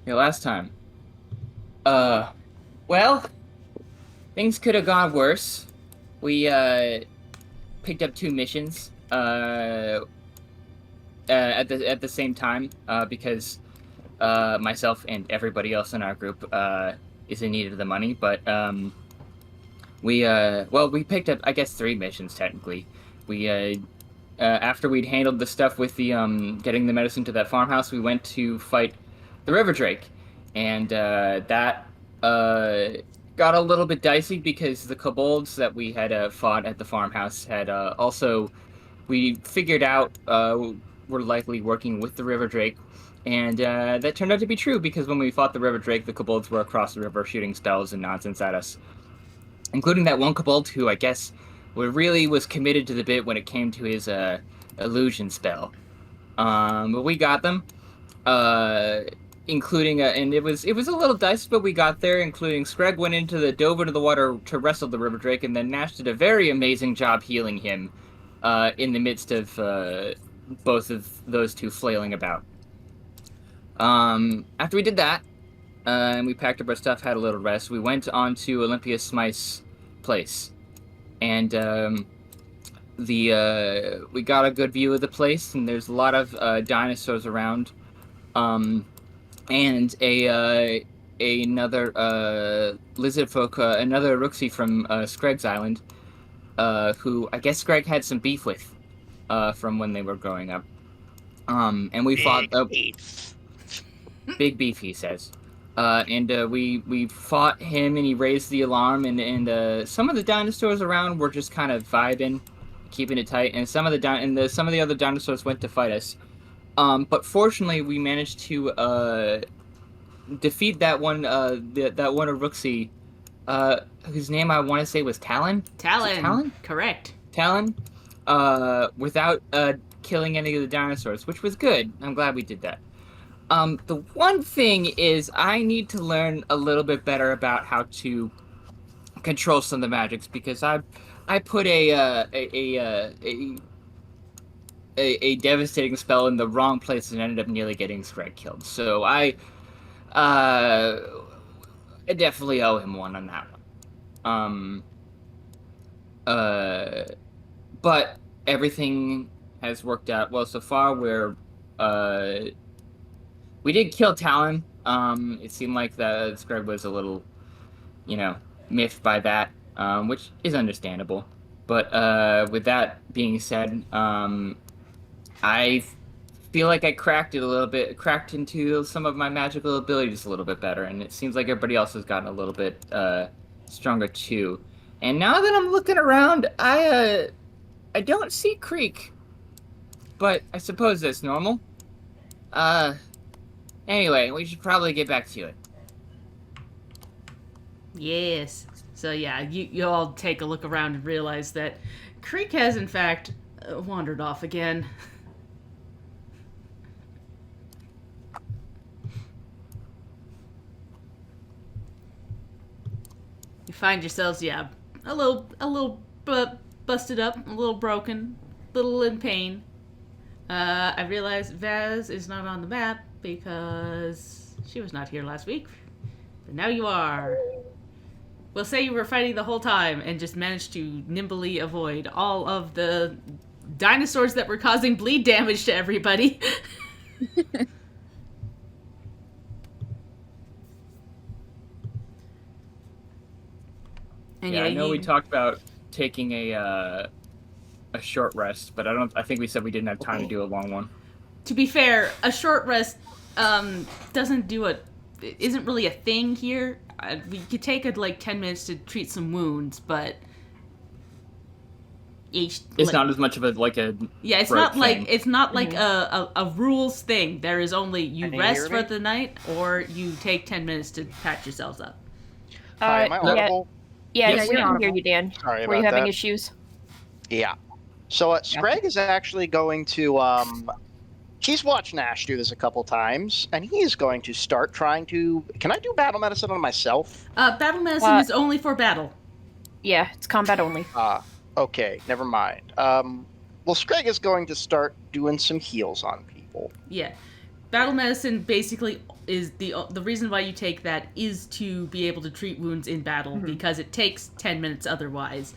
Yeah, last time. Uh, well, things could have gone worse. We picked up two missions at the same time because myself and everybody else in our group is in need of the money, but we picked up, I guess, three missions technically. We after we'd handled the stuff with the getting the medicine to that farmhouse, we went to fight the river drake, and that uh got a little bit dicey because the kobolds that we had fought at the farmhouse had also, we figured out, were likely working with the river drake. And that turned out to be true because when we fought the river drake, the kobolds were across the river shooting spells and nonsense at us, including that one kobold who I guess really was committed to the bit when it came to his illusion spell. But we got them, uh, including and it was a little dicey, but we got there. Including Screg went into the dove into the water to wrestle the river drake, and then Nash did a very amazing job healing him, in the midst of both of those two flailing about. After we did that, and we packed up our stuff, had a little rest, we went on to Olympias Smythe's place, and the we got a good view of the place, and there's a lot of dinosaurs around, um, and another lizard folk, another Rooksy from Screg's Island, who I guess Screg had some beef with, from when they were growing up. And we fought Beef. big beef, he says. And we fought him, and he raised the alarm, and some of the dinosaurs around were just kind of vibing, keeping it tight, and some of the other dinosaurs went to fight us. But fortunately, we managed to defeat that one that one Rooksy, whose name I want to say was Talon. Talon. Talon? Correct. Talon. Without killing any of the dinosaurs, which was good. I'm glad we did that. The one thing is I need to learn a little bit better about how to control some of the magics, because I put a devastating spell in the wrong place and ended up nearly getting Screg killed. So uh I definitely owe him one on that one. Uh but everything has worked out well so far. Uh we did kill Talon. It seemed like the Scrub was a little, miffed by that, which is understandable. But with that being said, I feel like I cracked it a little bit, cracked into some of my magical abilities a little bit better, and it seems like everybody else has gotten a little bit stronger too. And now that I'm looking around, I don't see Creek, but I suppose that's normal. Anyway, we should probably get back to it. Yes. So yeah, you all take a look around and realize that Creek has in fact wandered off again. You find yourselves, yeah, a little busted up, a little broken, a little in pain. I realize Vaz is not on the map because she was not here last week, but now you are. We'll say you were fighting the whole time and just managed to nimbly avoid all of the dinosaurs that were causing bleed damage to everybody. And Yeah, I know we talked about taking a short rest, but I think we said we didn't have time to do a long one. To be fair, a short rest isn't really a thing here. We could take 10 minutes to treat some wounds, but it's not as much of a yeah, it's not like a rules thing. There is only you rest for the night or you take 10 minutes to patch yourselves up. Hi, am I audible? Yeah, Yes. we can hear you, Dan. Sorry Were you about having that. issues? Yeah. So Screg is actually going to he's watched Nash do this a couple times, and he is going to start trying to. Can I do battle medicine on myself? Battle medicine is only for battle. Yeah, it's combat only. Okay, never mind. Well, Screg is going to start doing some heals on people. Yeah. Battle medicine basically is the reason why you take that is to be able to treat wounds in battle, because it takes 10 minutes otherwise.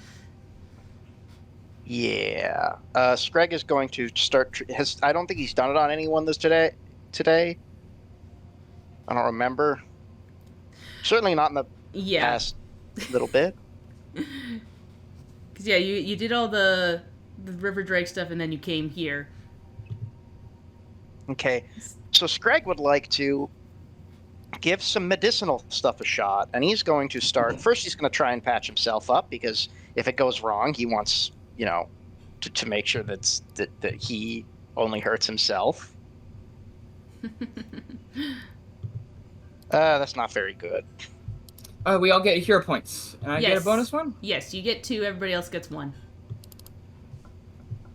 Yeah. Screg is going to start. I don't think he's done it on anyone today. I don't remember. Certainly not in the past little bit. Because you did all the River Drake stuff, and then you came here. Okay. So Screg would like to give some medicinal stuff a shot, and he's going to start. First, he's going to try and patch himself up, because if it goes wrong, he wants, to make sure that he only hurts himself. That's not very good. We all get hero points, and I get a bonus one? Yes, you get 2, everybody else gets 1.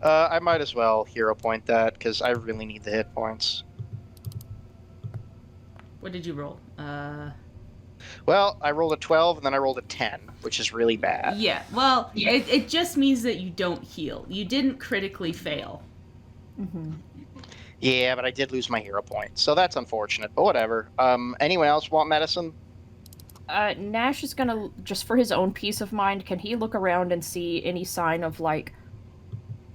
I might as well hero point that, because I really need the hit points. What did you roll? Well, I rolled a 12, and then I rolled a 10, which is really bad. Yeah, well, it just means that you don't heal. You didn't critically fail. Mm-hmm. Yeah, but I did lose my hero point, so that's unfortunate, but whatever. Anyone else want medicine? Nash is gonna, just for his own peace of mind, can he look around and see any sign of, like,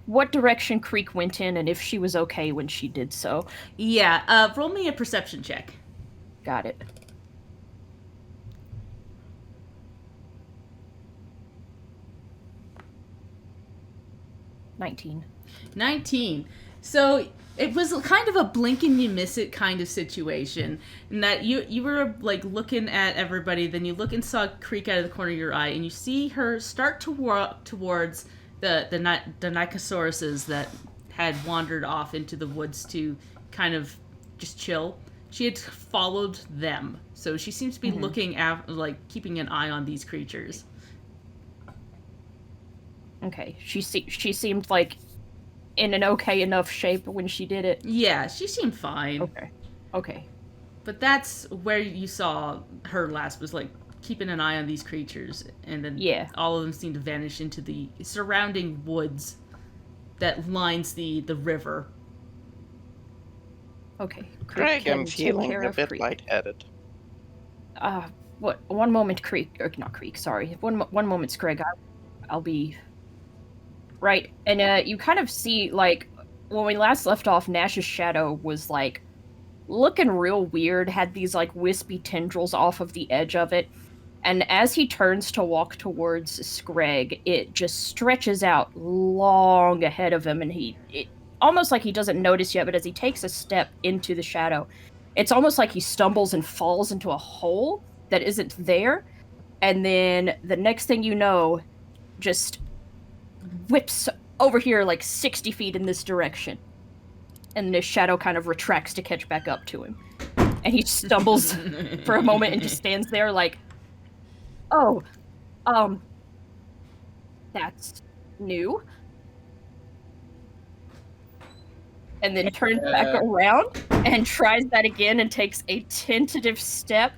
what direction Creek went in, and if she was okay when she did so? Yeah, roll me a perception check. Got it. $19. 19. So it was kind of a blink and you miss it kind of situation, in that you were like looking at everybody, then you look and saw Creek out of the corner of your eye, and you see her start to walk towards the Nykosauruses that had wandered off into the woods to kind of just chill. She had followed them, so she seems to be looking at, like, keeping an eye on these creatures. Okay, she seemed like in an okay enough shape when she did it. Yeah, she seemed fine. Okay. But that's where you saw her last, was like keeping an eye on these creatures, and then all of them seem to vanish into the surrounding woods that lines the river. Okay. Craig, I'm feeling a bit lightheaded. What? One moment, Creek. Or not Creek, sorry. One moment, Craig. I'll be... Right, and you kind of see, like, when we last left off, Nash's shadow was, like, looking real weird, had these, like, wispy tendrils off of the edge of it, and as he turns to walk towards Screg, it just stretches out long ahead of him, and it almost like he doesn't notice yet, but as he takes a step into the shadow, it's almost like he stumbles and falls into a hole that isn't there, and then the next thing you know, just whips over here like 60 feet in this direction. And the shadow kind of retracts to catch back up to him. And he stumbles for a moment and just stands there like, oh, that's new. And then turns back around and tries that again and takes a tentative step.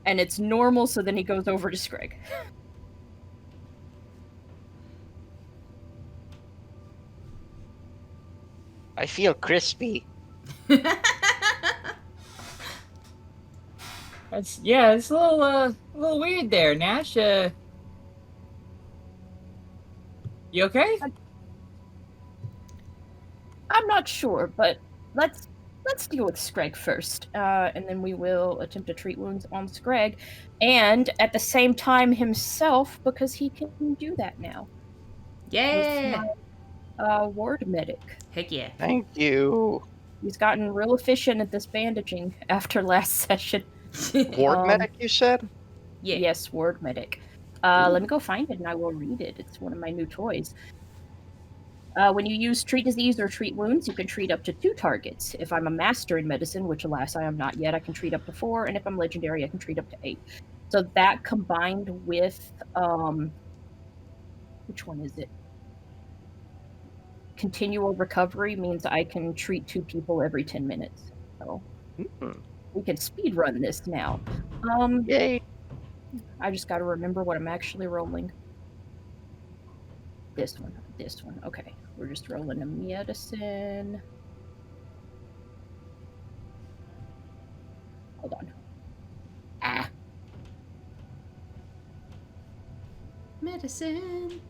And it's normal, so then he goes over to Screg. I feel crispy. It's a little weird there, Nash. You okay? I'm not sure, but let's deal with Screg first, and then we will attempt to treat wounds on Screg, and at the same time himself, because he can do that now. Yeah. Ward medic. Heck yeah. Thank you. He's gotten real efficient at this bandaging after last session. Ward medic, you said? Yeah. Yes, ward medic. Let me go find it and I will read it. It's one of my new toys. When you use treat disease or treat wounds, you can treat up to 2 targets. If I'm a master in medicine, which alas I am not yet, I can treat up to 4, and if I'm legendary, I can treat up to 8. So that combined with which one is it? Continual recovery means I can treat 2 people every 10 minutes. So we can speed run this now. Yay. I just gotta remember what I'm actually rolling. This one. Okay, we're just rolling a medicine. Hold on. Ah. Medicine.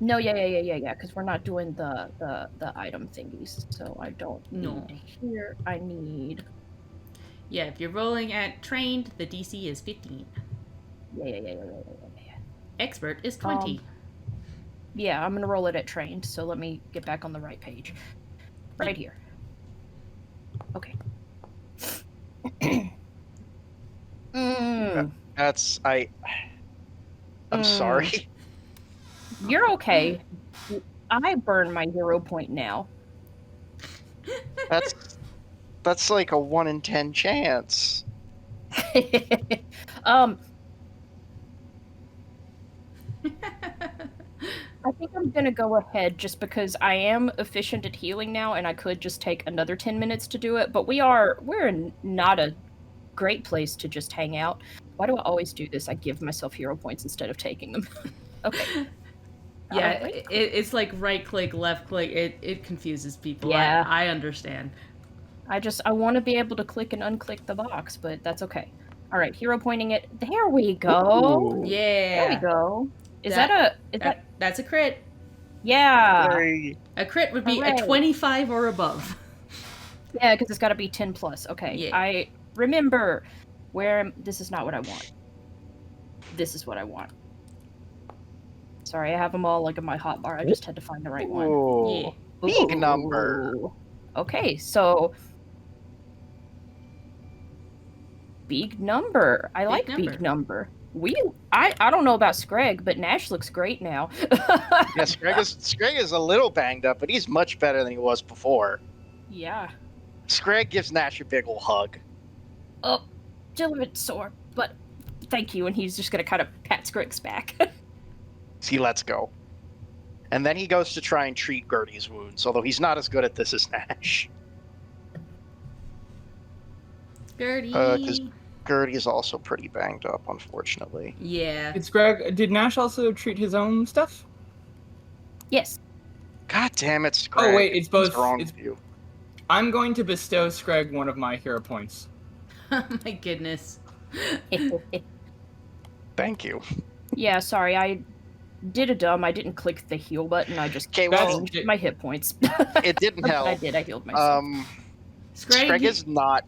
No, yeah, because we're not doing the item thingies, so I don't No. need here. I need... Yeah, if you're rolling at trained, the DC is 15. Yeah. Expert is 20. Yeah, I'm gonna roll it at trained, so let me get back on the right page. Right here. Okay. That's I'm sorry. You're okay. I burn my hero point now. That's like a 1 in 10 chance. I think I'm gonna go ahead just because I am efficient at healing now, and I could just take another 10 minutes to do it. But we're in not a great place to just hang out. Why do I always do this? I give myself hero points instead of taking them. Okay. Yeah, it's like right click, left click. It confuses people. Yeah. I understand. I want to be able to click and unclick the box, but that's okay. All right, hero pointing it. There we go. Ooh. Yeah. There we go. That's a crit. Yeah. A crit would be Hooray. a 25 or above. Yeah, because it's got to be 10 plus. Okay. Yeah. I remember where this is not what I want. This is what I want. Sorry, I have them all like in my hotbar. I just had to find the right one. Ooh. Yeah. Big number. Okay, so big number. I like big number. I don't know about Scrag, but Nash looks great now. Yeah, Scrag is a little banged up, but he's much better than he was before. Yeah. Scrag gives Nash a big ol' hug. Oh, still a bit sore, but thank you. And he's just gonna kind of pat Scrag's back. He lets go. And then he goes to try and treat Gertie's wounds, although he's not as good at this as Nash. Gertie. 'Cause Gertie is also pretty banged up, unfortunately. Yeah. Did Nash also treat his own stuff? Yes. God damn it, Scrag. Oh wait, it's both. What's wrong with you? I'm going to bestow Scrag one of my hero points. Oh my goodness. Thank you. Yeah, sorry, I did a dumb. I didn't click the heal button. I just Okay, well, changed my hit points. It didn't help. I did. I healed myself. Scrag is not.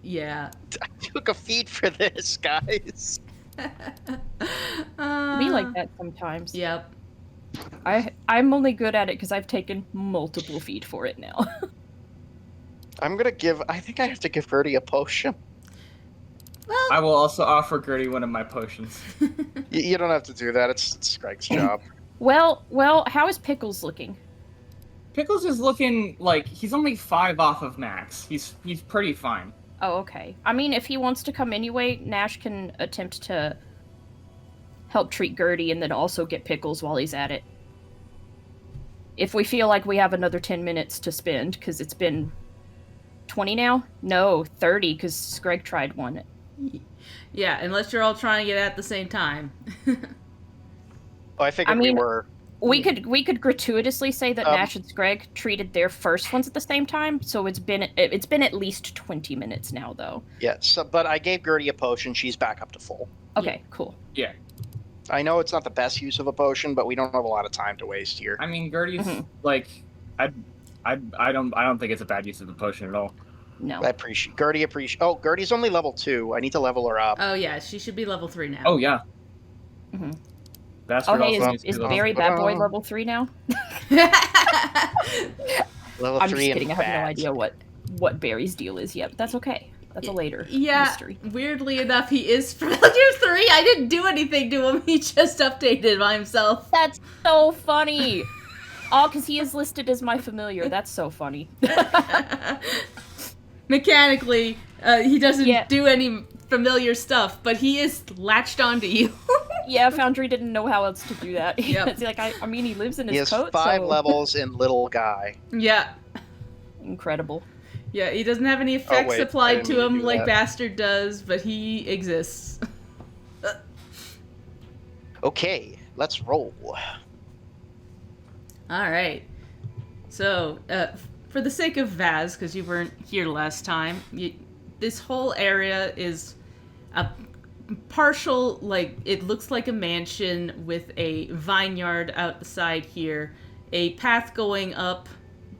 Yeah. I took a feed for this, guys. Be like that sometimes. Yep. I'm only good at it because I've taken multiple feed for it now. I think I have to give Gertie a potion. Well, I will also offer Gertie one of my potions. You don't have to do that. It's Scrag's job. Well, how is Pickles looking? Pickles is looking like he's only 5 off of max. He's pretty fine. Oh, okay. I mean, if he wants to come anyway, Nash can attempt to help treat Gertie and then also get Pickles while he's at it. If we feel like we have another 10 minutes to spend, because it's been 20 now? No, 30, because Scrag tried one. yeah, unless you're all trying to get at the same time. I figured we were. We could gratuitously say that Nash and Scrag treated their first ones at the same time, so it's been at least 20 minutes now, though. Yeah, but I gave Gertie a potion. She's back up to full. Okay, cool. Yeah. I know it's not the best use of a potion, but we don't have a lot of time to waste here. I mean, Gertie's like, I don't think it's a bad use of the potion at all. No. Gertie appreciate. Oh, Gertie's only level 2. I need to level her up. Oh yeah, she should be level 3 now. Oh yeah. Mm-hmm. That's Okay, what is Barry Bad Boy level 3 now? Level I'm 3 just kidding. I have bad. no idea what Barry's deal is yet. That's okay. That's a later mystery. Weirdly enough, he is familiar 3. I didn't do anything to him. He just updated by himself. That's so funny. Oh, because he is listed as my familiar. That's so funny. Mechanically, he doesn't do any familiar stuff, but he is latched onto you. Yeah, Foundry didn't know how else to do that. Yep. It's like, I mean, he lives in his He has coat, 5 so... levels in Little Guy. Yeah. Incredible. Yeah, he doesn't have any effects wait, I applied didn't to mean to him do like that. Bastard does, but he exists. Okay, let's roll. Alright. So, for the sake of Vaz, because you weren't here last time, this whole area is a partial, like, it looks like a mansion with a vineyard out the side here, a path going up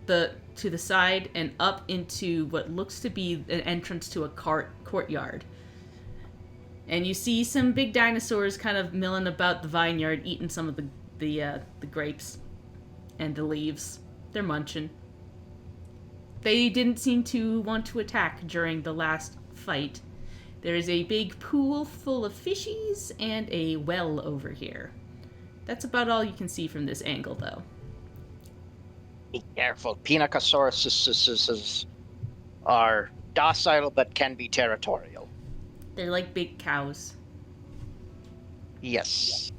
to the side and up into what looks to be an entrance to a courtyard. And you see some big dinosaurs kind of milling about the vineyard, eating some of the grapes and the leaves. They're munching. They didn't seem to want to attack during the last fight. There is a big pool full of fishies and a well over here. That's about all you can see from this angle, though. Be careful. Pinacosauruses are docile but can be territorial. They're like big cows. Yes.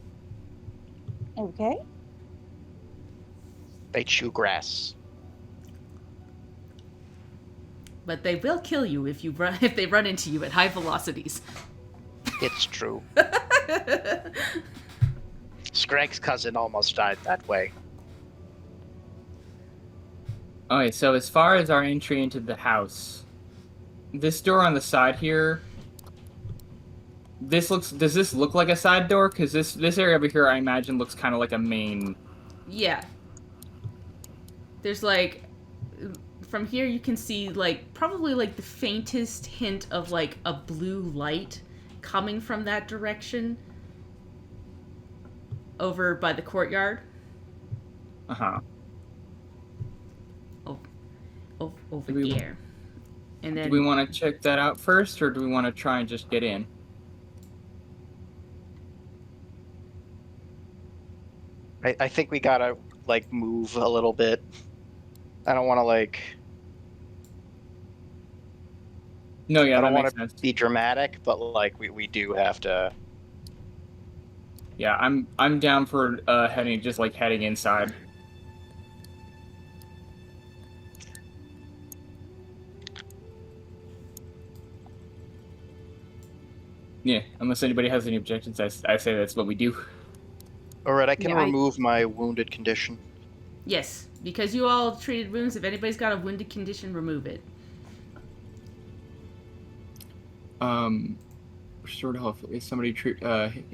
Okay. They chew grass. But they will kill you if they run into you at high velocities. It's true. Scragg's cousin almost died that way. Okay, so as far as our entry into the house, this door on the side here, does this look like a side door? Because this area over here, I imagine, looks kind of like a main... Yeah. There's like... From here you can see, like, probably, like, the faintest hint of, like, a blue light coming from that direction over by the courtyard. Uh-huh. Over there. And then... Do we want to check that out first, or do we want to try and just get in? I think we gotta, like, move a little bit. I don't want to, like... No, yeah, I that don't makes want to sense. be dramatic, but, like, we do have to... Yeah, I'm down for heading inside. Yeah, unless anybody has any objections, I say that's what we do. Alright, I can Yeah, remove my wounded condition. Yes, because you all treated wounds. If anybody's got a wounded condition, remove it. Restored health. If somebody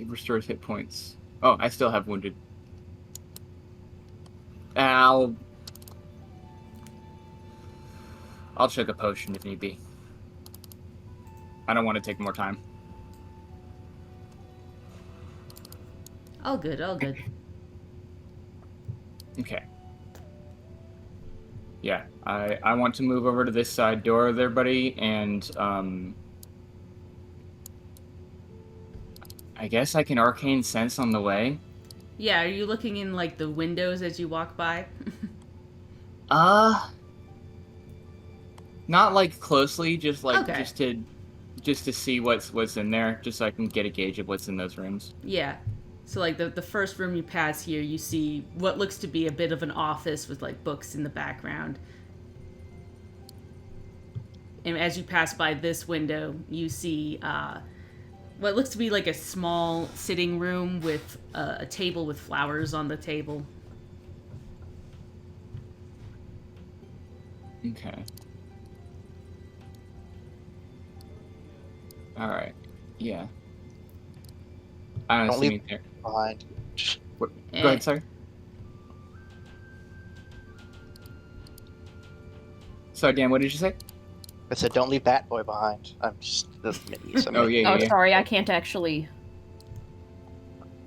restores hit points. Oh, I still have wounded. I'll check a potion if need be. I don't want to take more time. All good, all good. Okay. Yeah, I want to move over to this side door there, buddy, and I guess I can arcane sense on the way. Yeah, are you looking in, like, the windows as you walk by? Not like closely, just like Okay. just to see what's in there, just so I can get a gauge of what's in those rooms. Yeah. So, like, the first room you pass here, you see what looks to be a bit of an office with, like, books in the background. And as you pass by this window, you see what looks to be, like, a small sitting room with a table with flowers on the table. Okay. Alright. Yeah. I don't Don't see leave- anything there. Behind. Go Eh. ahead, sorry. Sorry, Dan, what did you say? I said, don't leave Batboy behind. I'm just... Oh, yeah, Oh, yeah. sorry, I can't actually.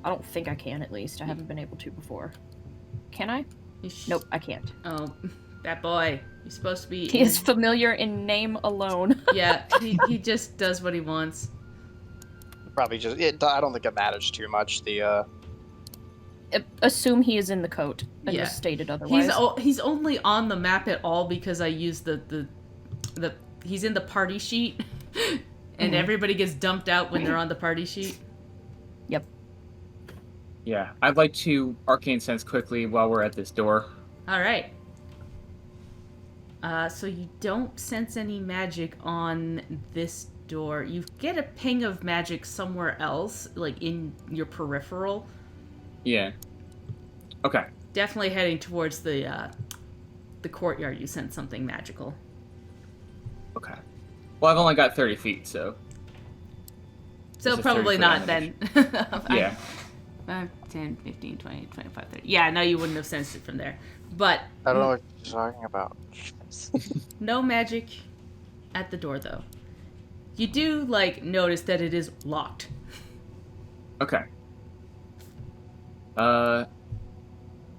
I don't think I can, at least. I haven't been able to before. Can I? Nope, I can't. Oh, that boy. You're supposed to be... He is familiar in name alone. Yeah, he just does what he wants. Probably just... I don't think it matters too much. The, Assume he is in the coat, Yeah. unless stated otherwise. He's only on the map at all because I used the he's in the party sheet, and everybody gets dumped out when they're on the party sheet. Yep. Yeah, I'd like to arcane sense quickly while we're at this door. All right. So you don't sense any magic on this door. You get a ping of magic somewhere else, like in your peripheral. Yeah. Okay. Definitely heading towards the the courtyard, you sense something magical. Okay. Well, I've only got 30 feet, so... So This is probably 30 not foot then. Yeah. 5, 10, 15, 20, 25, 30. Yeah, no, you wouldn't have sensed it from there. But I don't know what you're talking about. no magic at the door, though. You do, like, notice that it is locked. Okay.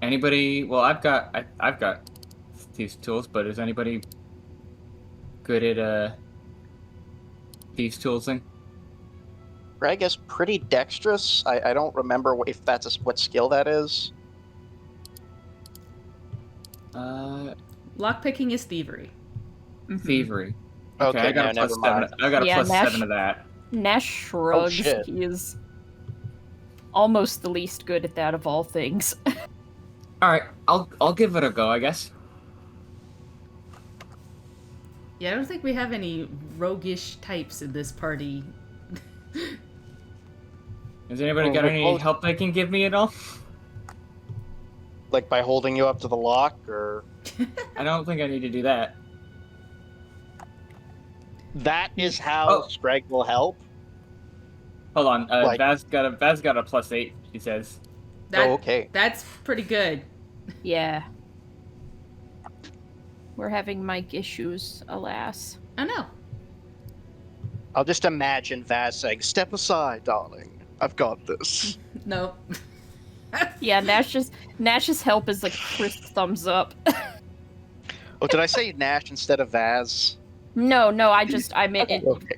Anybody... Well, I've got thieves' tools, but is anybody good at, thieves' toolsing? Greg is pretty dexterous. I don't remember if that's what skill that is. Lockpicking is thievery. Thievery. Okay, I got no, a plus never 7. mind. I got a Yeah, plus Nash- 7 of that. Nash shrugs. shit. He is almost the least good at that of all things. Alright, I'll give it a go, I guess. Yeah, I don't think we have any roguish types in this party. Has anybody got any help they can give me at all? Like by holding you up to the lock, or I don't think I need to do that. that is how Oh. Greg will help. Hold on, Like- Vaz got a plus 8, she says. That, Oh, okay. That's pretty good. Yeah. We're having mic issues, alas. I know. I'll just imagine Vaz saying, "Step aside, darling. I've got this." No. Yeah, Nash's help is like crisp thumbs up. Oh, did I say Nash instead of Vaz? No, I meant it. Okay.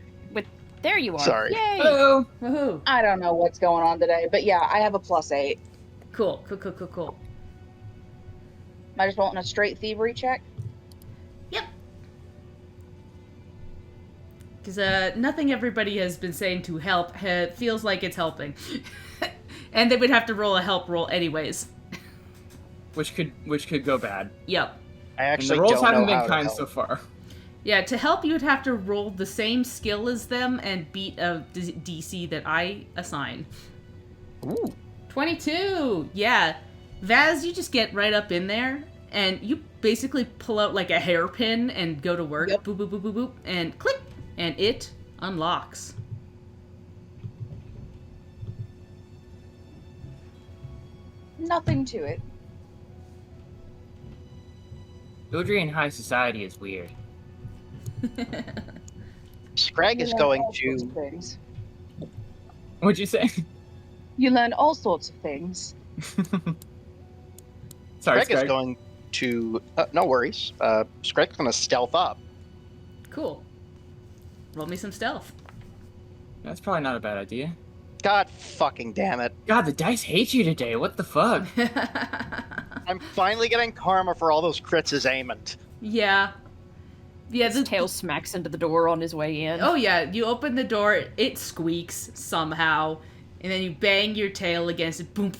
There you are. Sorry. Yay! Hello! Woohoo. I don't know what's going on today, but yeah, I have a +8. Cool. Am I just wanting a straight thievery check? Because nothing everybody has been saying to help feels like it's helping. And they would have to roll a help roll anyways. Which could go bad. Yep. I And actually the rolls don't haven't know been how to kind help. so far. Yeah, to help you would have to roll the same skill as them and beat a DC that I assign. Ooh. 22! Yeah. Vaz, you just get right up in there, and you basically pull out like a hairpin and go to work. Yep. Boop, boop, boop, boop, boop, and click! And it unlocks. Nothing to it. Udrian high society is weird. Greg is You learn going all sorts to. of things. What'd you say? You learn all sorts of things. Sorry, Greg is Scrag. going to. No worries. Greg's going to stealth up. Cool. Roll me some stealth. That's probably not a bad idea. God fucking damn it! God, the dice hate you today. What the fuck? I'm finally getting karma for all those crits as Aemond. Yeah. Yeah, His tail smacks into the door on his way in. Oh yeah, you open the door, it squeaks somehow, and then you bang your tail against it, boom,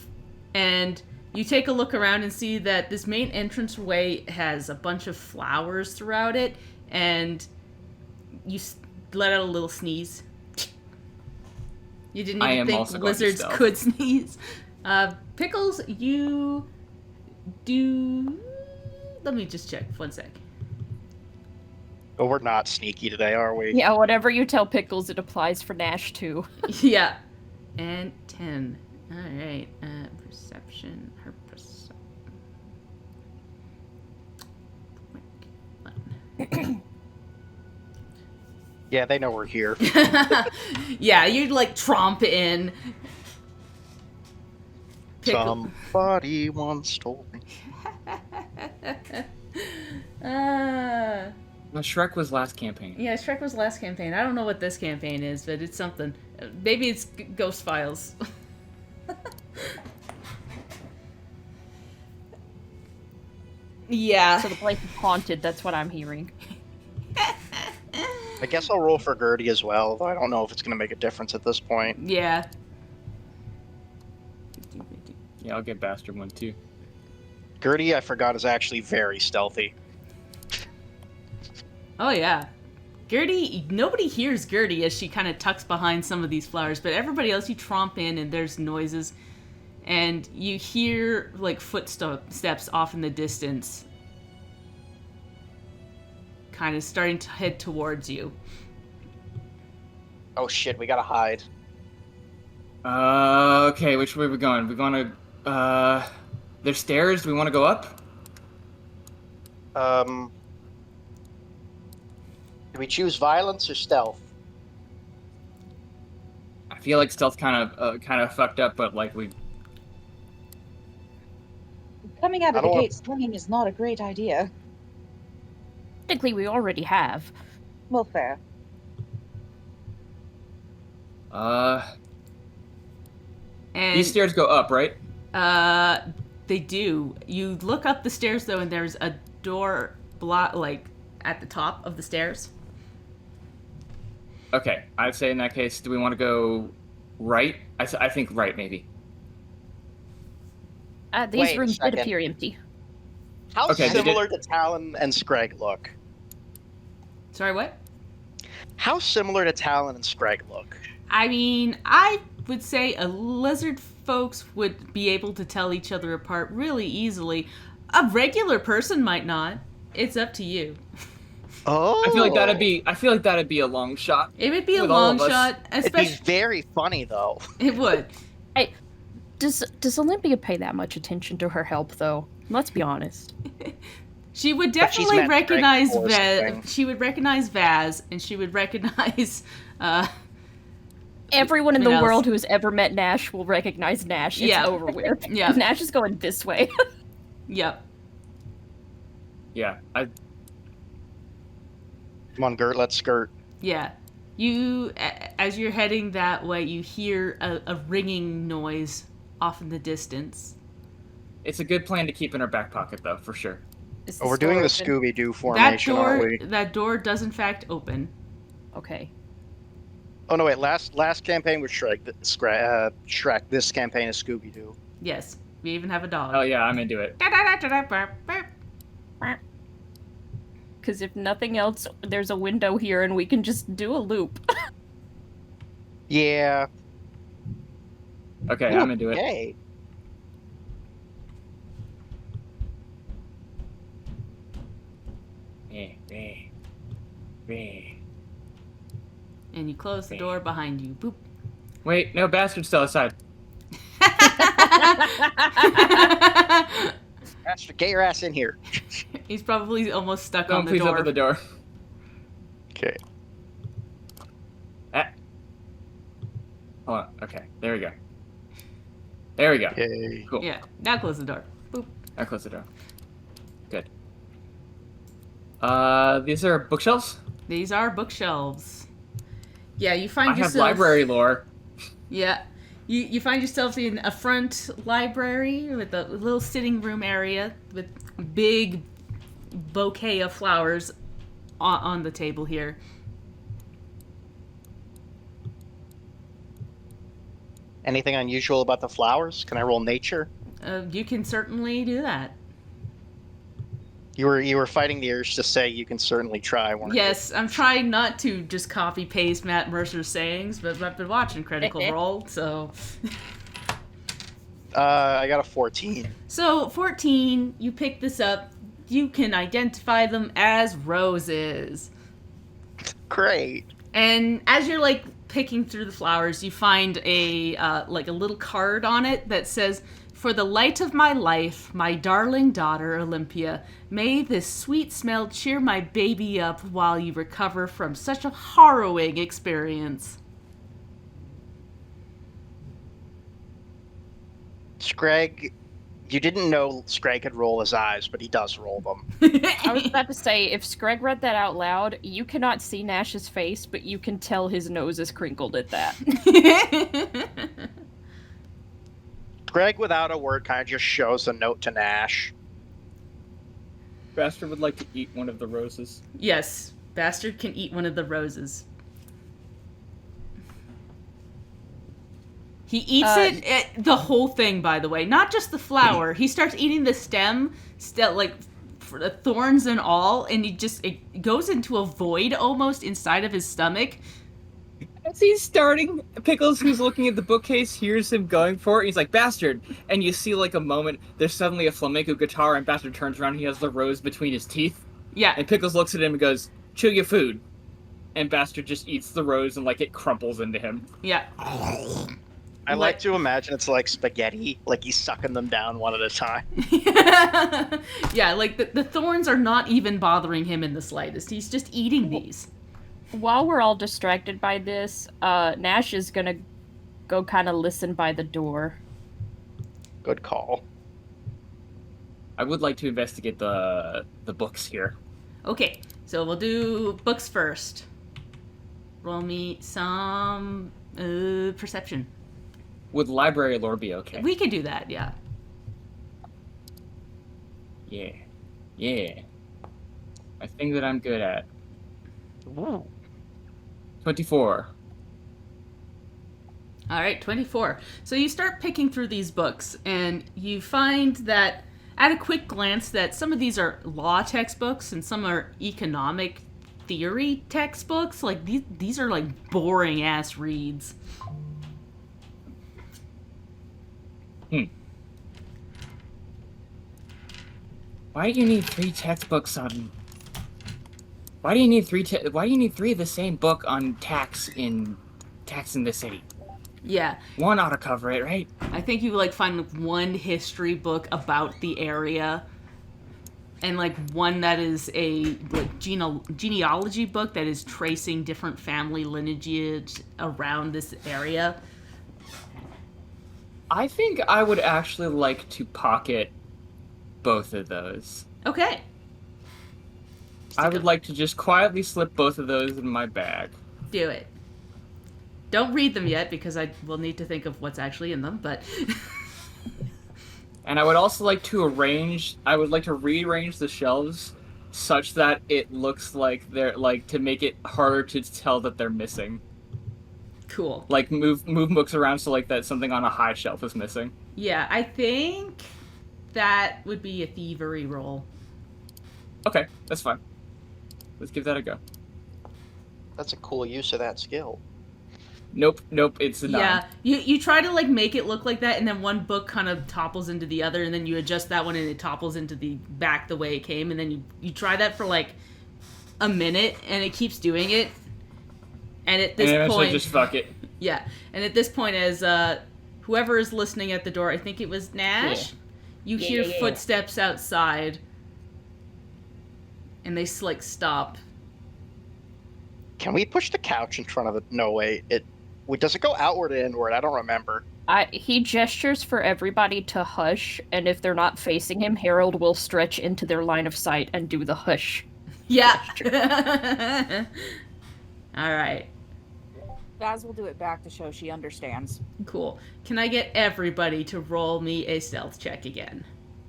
and you take a look around and see that this main entranceway has a bunch of flowers throughout it, and you let out a little sneeze. You didn't I even am think also going to lizards stealth. could sneeze. Pickles, you do... Let me just check, 1 sec. Oh, we're not sneaky today, are we? Yeah, whatever you tell Pickles, it applies for Nash too. Yeah. And 10. Alright. Perception. Her perception. Yeah, they know we're here. Yeah, you'd like tromp in. Somebody once told me. Yeah, Well, Shrek was last campaign. Shrek was last campaign. I don't know what this campaign is, but it's something. Maybe it's Ghost Files. Yeah. So the place is haunted, that's what I'm hearing. I guess I'll roll for Gertie as well, though I don't know if it's going to make a difference at this point. Yeah. Yeah, I'll get Bastard one too. Gertie, I forgot, is actually very stealthy. Oh, yeah. Gertie, nobody hears Gertie as she kind of tucks behind some of these flowers, but everybody else, you tromp in and there's noises, and you hear, like, footsteps off in the distance. kind of starting to head towards you. Oh shit, we gotta hide. Okay, which way are we going? We're going to, there's stairs. Do we want to go up? Do we choose violence or stealth? I feel like stealth kind of fucked up, but like we. Coming out I of the don't gate swinging is not a great idea. Technically, we already have. Well, fair. And These stairs go up, right? they do. You look up the stairs though, and there's a door like at the top of the stairs. Okay, I'd say in that case, do we want to go right? I think right, maybe. These Wait a rooms did second. appear empty. How Okay, they did- similar do Talon and Scrag look? Sorry, what? How similar to Talon and Scrag look? I mean, I would say a lizard folks would be able to tell each other apart really easily. A regular person might not. It's up to you. Oh, I feel like that'd be a long shot. It would be a With all long of us. shot, It'd be especially. very funny though. It would. Does Olympia pay that much attention to her help, though? Let's be honest. She would But she's definitely met Greg recognize before, something. She would recognize Vaz, and she would recognize. Everyone in the What else? world who has ever met Nash will recognize Nash. It's Yeah. over with. Yeah. Nash is going this way. Yep. Yeah, Come on, Gert, let's skirt. Yeah. You, as you're heading that way, you hear a ringing noise off in the distance. it's a good plan to keep in our back pocket, though, for sure. Is Oh, we're doing the door open? Scooby-Doo formation, aren't we? That door does in fact open. Okay. Oh no, wait. Last campaign was Shrek. Shrek. This campaign is Scooby-Doo. Yes. We even have a dog. Oh yeah, I'm into it. Because if nothing else, there's a window here and we can just do a loop. Yeah. Okay, I'm into it. Yay. And you close the door behind you. Boop. Wait, no, bastard's still outside. Master, get your ass in here. He's probably almost stuck on Don't the please door. open the door. Okay. Ah. Hold on. Okay, there we go. There we go. Yay. Cool. Yeah. Now close the door. Boop. I close the door. Good. These are bookshelves? These are bookshelves. Yeah, you find I have yourself. library lore. Yeah. You find yourself in a front library with a little sitting room area with a big bouquet of flowers on the table here. Anything unusual about the flowers? Can I roll nature? You can certainly do that. You were fighting the urge to say you can certainly try one. Yes, I'm trying not to just copy paste Matt Mercer's sayings, but I've been watching Critical Role, so. I got a 14. So 14, you pick this up. You can identify them as roses. Great. And as you're like picking through the flowers, you find a like a little card on it that says, "For the light of my life, my darling daughter Olympia, may this sweet smell cheer my baby up while you recover from such a harrowing experience." Scrag, you didn't know Scrag could roll his eyes, but he does roll them. I was about to say, if Screg read that out loud, you cannot see Nash's face, but you can tell his nose is crinkled at that. Scrag, without a word, kind of just shows a note to Nash. Bastard would like to eat one of the roses. Yes, Bastard can eat one of the roses. He eats the whole thing, by the way, not just the flower. He starts eating the stem, like for the thorns and all, and it goes into a void almost inside of his stomach. As he's starting, Pickles, who's looking at the bookcase, hears him going for it. He's like, "Bastard!" And you see, like, a moment, there's suddenly a flamenco guitar, and Bastard turns around, and he has the rose between his teeth. Yeah. And Pickles looks at him and goes, "Chew your food." And Bastard just eats the rose and, like, it crumples into him. Yeah. I like to imagine it's like spaghetti, like he's sucking them down one at a time. Yeah, like the thorns are not even bothering him in the slightest. He's just eating these. While we're all distracted by this, Nash is gonna go kind of listen by the door. Good call. I would like to investigate the books here. Okay, so we'll do books first. Roll me some perception. Would library lore be okay? We could do that, yeah. Yeah. Yeah. A thing that I'm good at. Ooh. 24. All right, 24. So you start picking through these books, and you find that, at a quick glance, that some of these are law textbooks and some are economic theory textbooks. Like, these are, like, boring-ass reads. Why do you need 3 textbooks on... Why do you need 3 of the same book on tax in the City? Yeah. One ought to cover it, right? I think you, like, find one history book about the area, and, like, one that is a, like, genealogy book that is tracing different family lineages around this area. I think I would actually like to pocket both of those. Okay. I would like to just quietly slip both of those in my bag. Do it. Don't read them yet, because I will need to think of what's actually in them, but... And I would also like to rearrange the shelves such that it looks like they're, like, to make it harder to tell that they're missing. Cool. Like, move books around so, like, that something on a high shelf is missing. Yeah, I think that would be a thievery roll. Okay, that's fine. Let's give that a go. That's a cool use of that skill. Nope, it's a 9. Yeah, you try to, like, make it look like that, and then one book kind of topples into the other, and then you adjust that one, and it topples into the back the way it came, and then you try that for, like, a minute, and it keeps doing it. And at this point... just fuck it. Yeah, and at this point, as whoever is listening at the door, I think it was Nash, you hear footsteps outside, and they, like, stop. Can we push the couch in front of it? No way. Does it go outward or inward? I don't remember. He gestures for everybody to hush, and if they're not facing him, Harold will stretch into their line of sight and do the hush. Yeah. All right. Vaz will do it back to show she understands. Cool. Can I get everybody to roll me a stealth check again?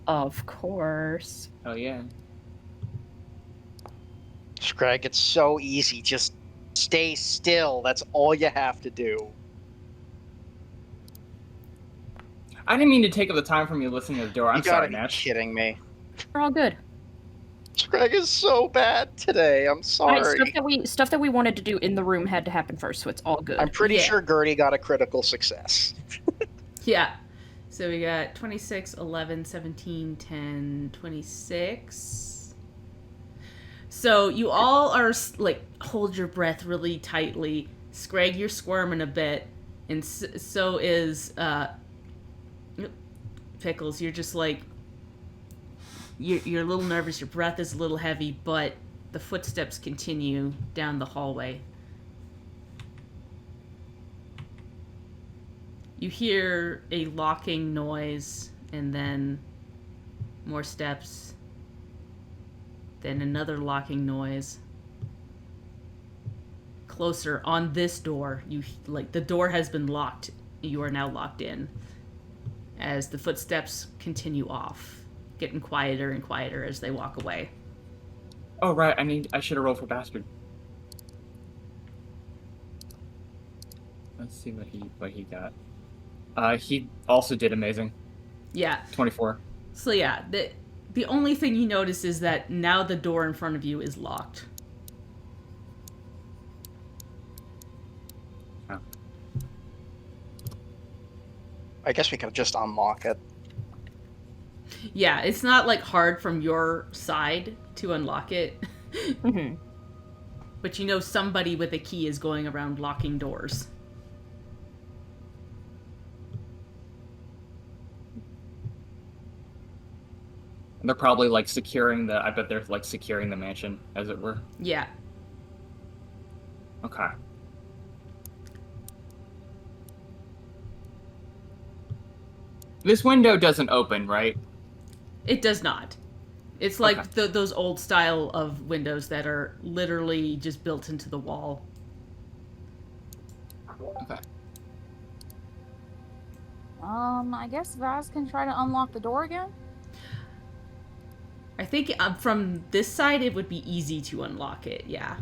Of course. Oh, yeah. Scrag, it's so easy. Just stay still. That's all you have to do. I didn't mean to take up the time from you listening to the door. I'm You gotta sorry, be Nash. kidding me. We're all good. Scrag is so bad today. I'm sorry. Alright, stuff that we wanted to do in the room had to happen first, so it's all good. I'm pretty Yeah. sure Gertie got a critical success. Yeah. So we got 26, 11, 17, 10, 26. So you all are, like, hold your breath really tightly. Scrag, you're squirming a bit. And so is Pickles. You're just, like, you're a little nervous. Your breath is a little heavy, but the footsteps continue down the hallway. You hear a locking noise, and then more steps, then another locking noise. Closer on this door, the door has been locked. You are now locked in as the footsteps continue off, getting quieter and quieter as they walk away. Oh, right. I should have rolled for Bastard. Let's see what he got. He also did amazing. Yeah. 24. So yeah, the only thing you notice is that now the door in front of you is locked. Oh. I guess we could just unlock it. Yeah, it's not like hard from your side to unlock it. Mm-hmm. But you know somebody with a key is going around locking doors. They're probably like securing the. I bet they're like securing the mansion, as it were. Yeah. Okay. This window doesn't open, right? It does not. It's like Okay. those old style of windows that are literally just built into the wall. Okay. I guess Vaz can try to unlock the door again. I think from this side it would be easy to unlock it. Yeah.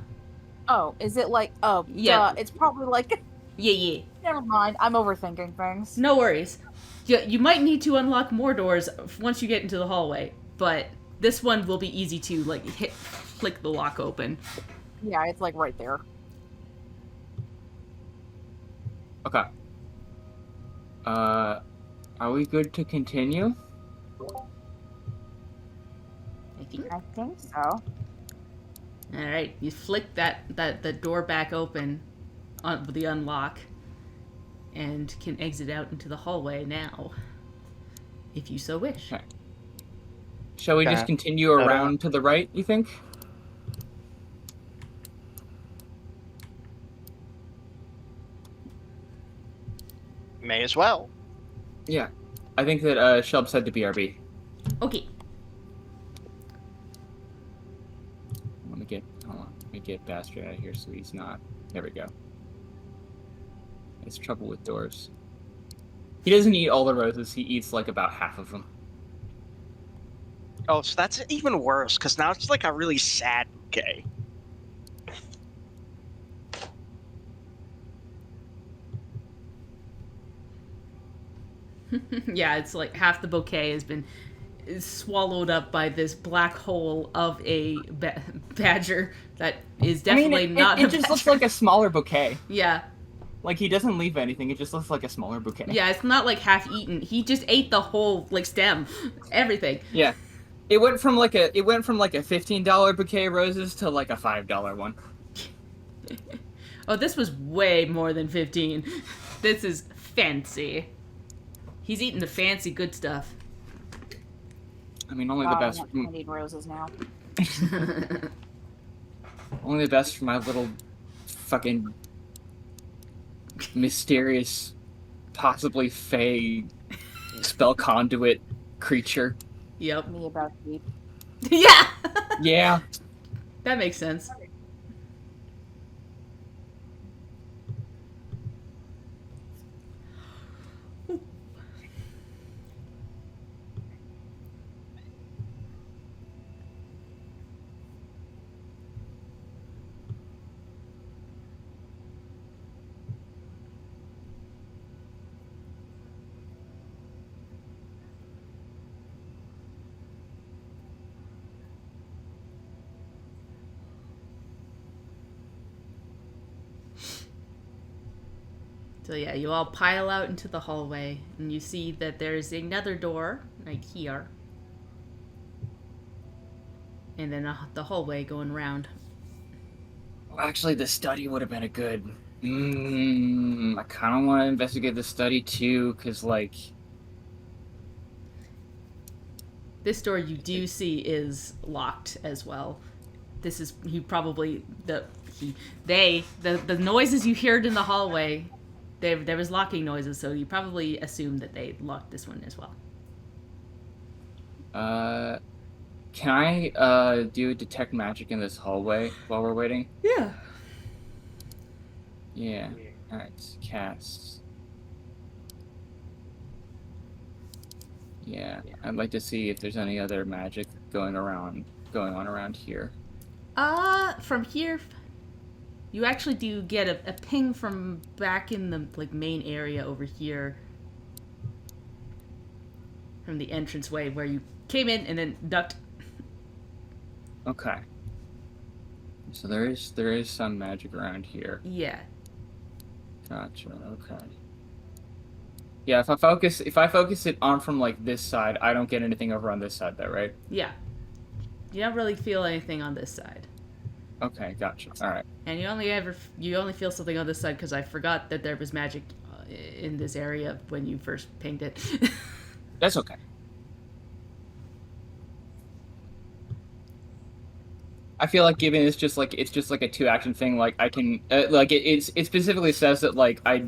Oh, is it like? Oh, Yeah. yeah. It's probably like. Yeah. Never mind. I'm overthinking things. No worries. You might need to unlock more doors once you get into the hallway, but this one will be easy to like flick the lock open. Yeah, it's like right there. Okay. Are we good to continue? I think. I think so. All right, you flick the door back open on the unlock, and can exit out into the hallway now, if you so wish. Okay. Shall we just Okay. continue around to the right, you think? May as well. Yeah. I think that Shelb said to BRB. Okay. Hold on. Let me get Bastard out of here so he's not. There we go. It's trouble with doors. He doesn't eat all the roses, he eats like about half of them. Oh, so that's even worse, because now it's like a really sad bouquet. Yeah, it's like half the bouquet has been swallowed up by this black hole of a badger that is definitely not. It just looks like a smaller bouquet. Yeah, Like, he doesn't leave anything, it just looks like a smaller bouquet. yeah. It's not like half eaten. He just ate the whole like stem, everything. Yeah. It went from like a $15 bouquet of roses to like a $5 one. Oh, this was way more than 15. This is fancy. He's eating the fancy good stuff. I mean, only the best. I need roses now. Only the best for my little fucking mysterious, possibly fey spell conduit creature. Yep. Me about to eat. Yeah. Yeah. That makes sense. So yeah, you all pile out into the hallway, and you see that there's another door, right here. And then the hallway going around. Well, actually, the study would have been a good. I kind of want to investigate the study too, because, like. This door you do see is locked as well. This is the noises you heard in the hallway. There was locking noises, so you probably assume that they locked this one as well. Can I do detect magic in this hallway while we're waiting? Yeah. Yeah. Alright, cast. Yeah, I'd like to see if there's any other magic going on around here. From here, you actually do get a ping from back in the like main area over here, from the entranceway where you came in and then ducked. Okay. So there is some magic around here. Yeah. Gotcha. Okay. Yeah, if I focus it on from like this side, I don't get anything over on this side though, right? Yeah. You don't really feel anything on this side. Okay, gotcha. All right. And you only feel something on this side because I forgot that there was magic in this area when you first pinged it. That's okay. I feel like given it's just like a 2-action thing, like I can like it specifically says that like I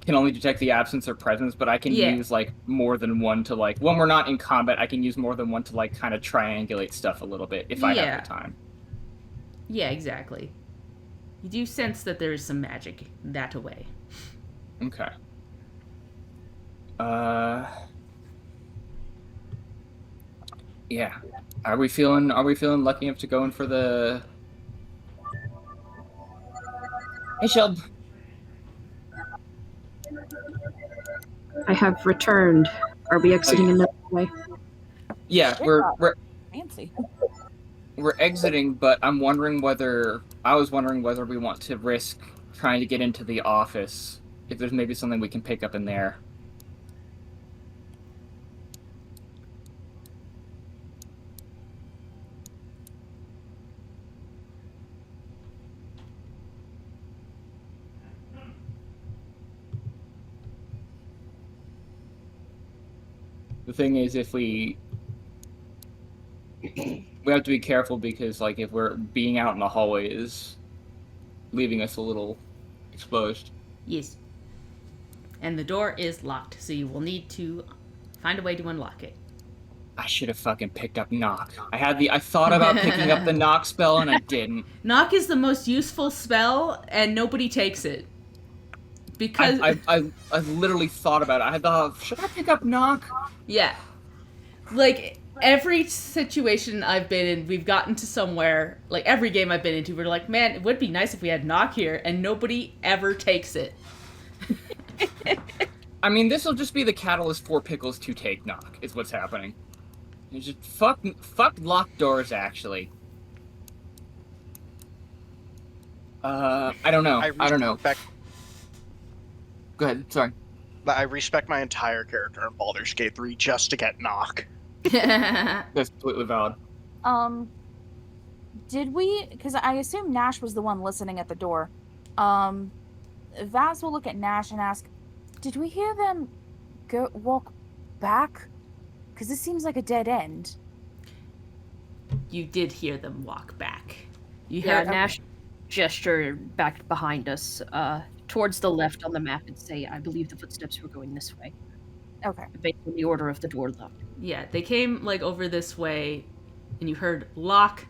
can only detect the absence or presence, but I can Yeah. use like more than one to like when we're not in combat, I can use more than one to like kind of triangulate stuff a little bit if I Yeah. have the time. Yeah, exactly. You do sense that there is some magic that away. Okay. Yeah. Are we feeling lucky enough to go in for the Hey Sheld. I have returned. Are we exiting another way? Yeah, we're Fancy. exiting, but I was wondering whether we want to risk trying to get into the office. If there's maybe something we can pick up in there. The thing is, if we have to be careful because, like, if we're being out in the hallway is leaving us a little exposed. Yes. And the door is locked, so you will need to find a way to unlock it. I should have fucking picked up knock. I thought about picking up the knock spell and I didn't. Knock is the most useful spell, and nobody takes it. Because I literally thought about it. I thought, should I pick up knock? yeah, like every situation I've been in, we've gotten to somewhere. Like every game I've been into, we're like, man, it would be nice if we had knock here, and nobody ever takes it. I mean, this will just be the catalyst for Pickles to take knock. Is what's happening. It's just fuck locked doors. Actually, I don't know. I don't know. Go ahead. Sorry. I respect my entire character in Baldur's Gate 3 just to get knock. That's completely valid. Did we? Because I assume Nash was the one listening at the door. Vaz will look at Nash and ask, "Did we hear them walk back? Because this seems like a dead end." You did hear them walk back. You Yeah, heard Nash gesture back behind us, towards the left on the map and say, I believe the footsteps were going this way. Okay. Based on the order of the door lock. Yeah, they came like over this way, and you heard lock,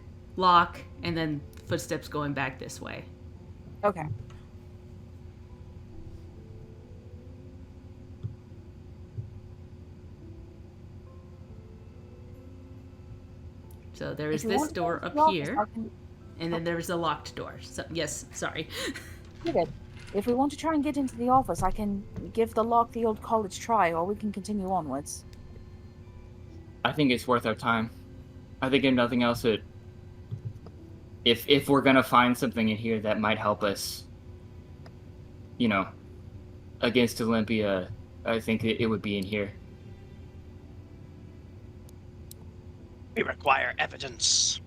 and then footsteps going back this way. Okay. So there is If you this want to door go to up the office, here, I can- and then there's a locked door. So yes, sorry. You're good. If we want to try and get into the office, I can give the lock the old college try, or we can continue onwards. I think it's worth our time. I think if nothing else, if we're gonna find something in here that might help us, you know, against Olympia, I think it would be in here. We require evidence.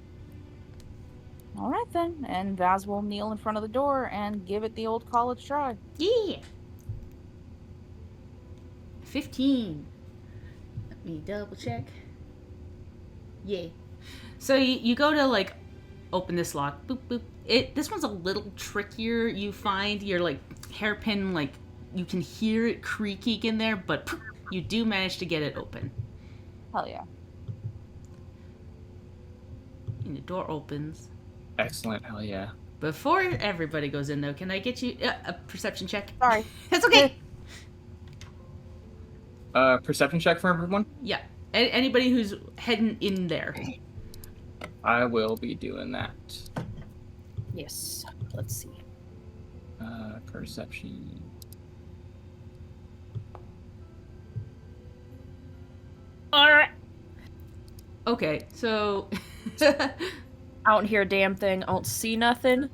All right then, and Vaz will kneel in front of the door and give it the old college try. Yeah. 15. Let me double check. Yeah. So you go to like open this lock. Boop boop. This one's a little trickier. You find your like hairpin, like you can hear it creaking in there, but you do manage to get it open. Hell yeah. And the door opens. Excellent, hell yeah. Before everybody goes in, though, can I get you a perception check? Sorry. That's okay. Perception check for everyone? Yeah. Anybody who's heading in there. I will be doing that. Yes. Let's see. Perception. Alright. Okay, so I don't hear a damn thing. I don't see nothing.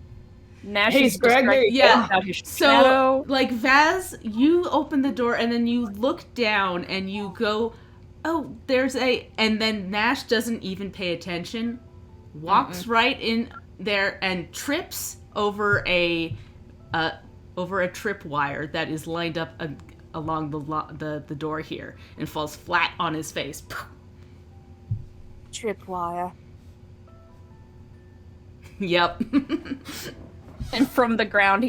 Nash Hey, is Scrag, there you Yeah. about his So, shadow. like, Vaz, you open the door and then you look down and you go, oh, there's a. And then Nash doesn't even pay attention, walks right in there and trips over a tripwire that is lined up along the door here and falls flat on his face. Tripwire. Yep. And from the ground,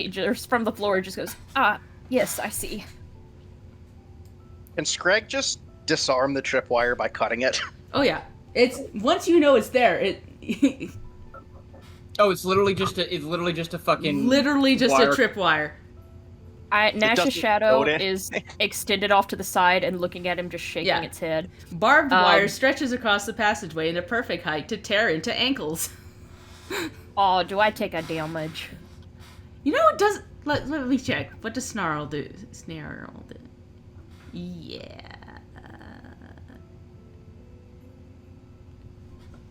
from the floor, he just goes, yes, I see. Can Scrag just disarm the tripwire by cutting it? Oh yeah. It's once you know it's there, it Oh, it's literally just a fucking literally just wire. a tripwire. Nash's doesn't shadow float in. is extended off to the side and looking at him, just shaking its head. Barbed wire stretches across the passageway in a perfect height to tear into ankles. Oh, do I take a damage? You know, it does. Let me check. What does Snarl do? Snarl do. Yeah.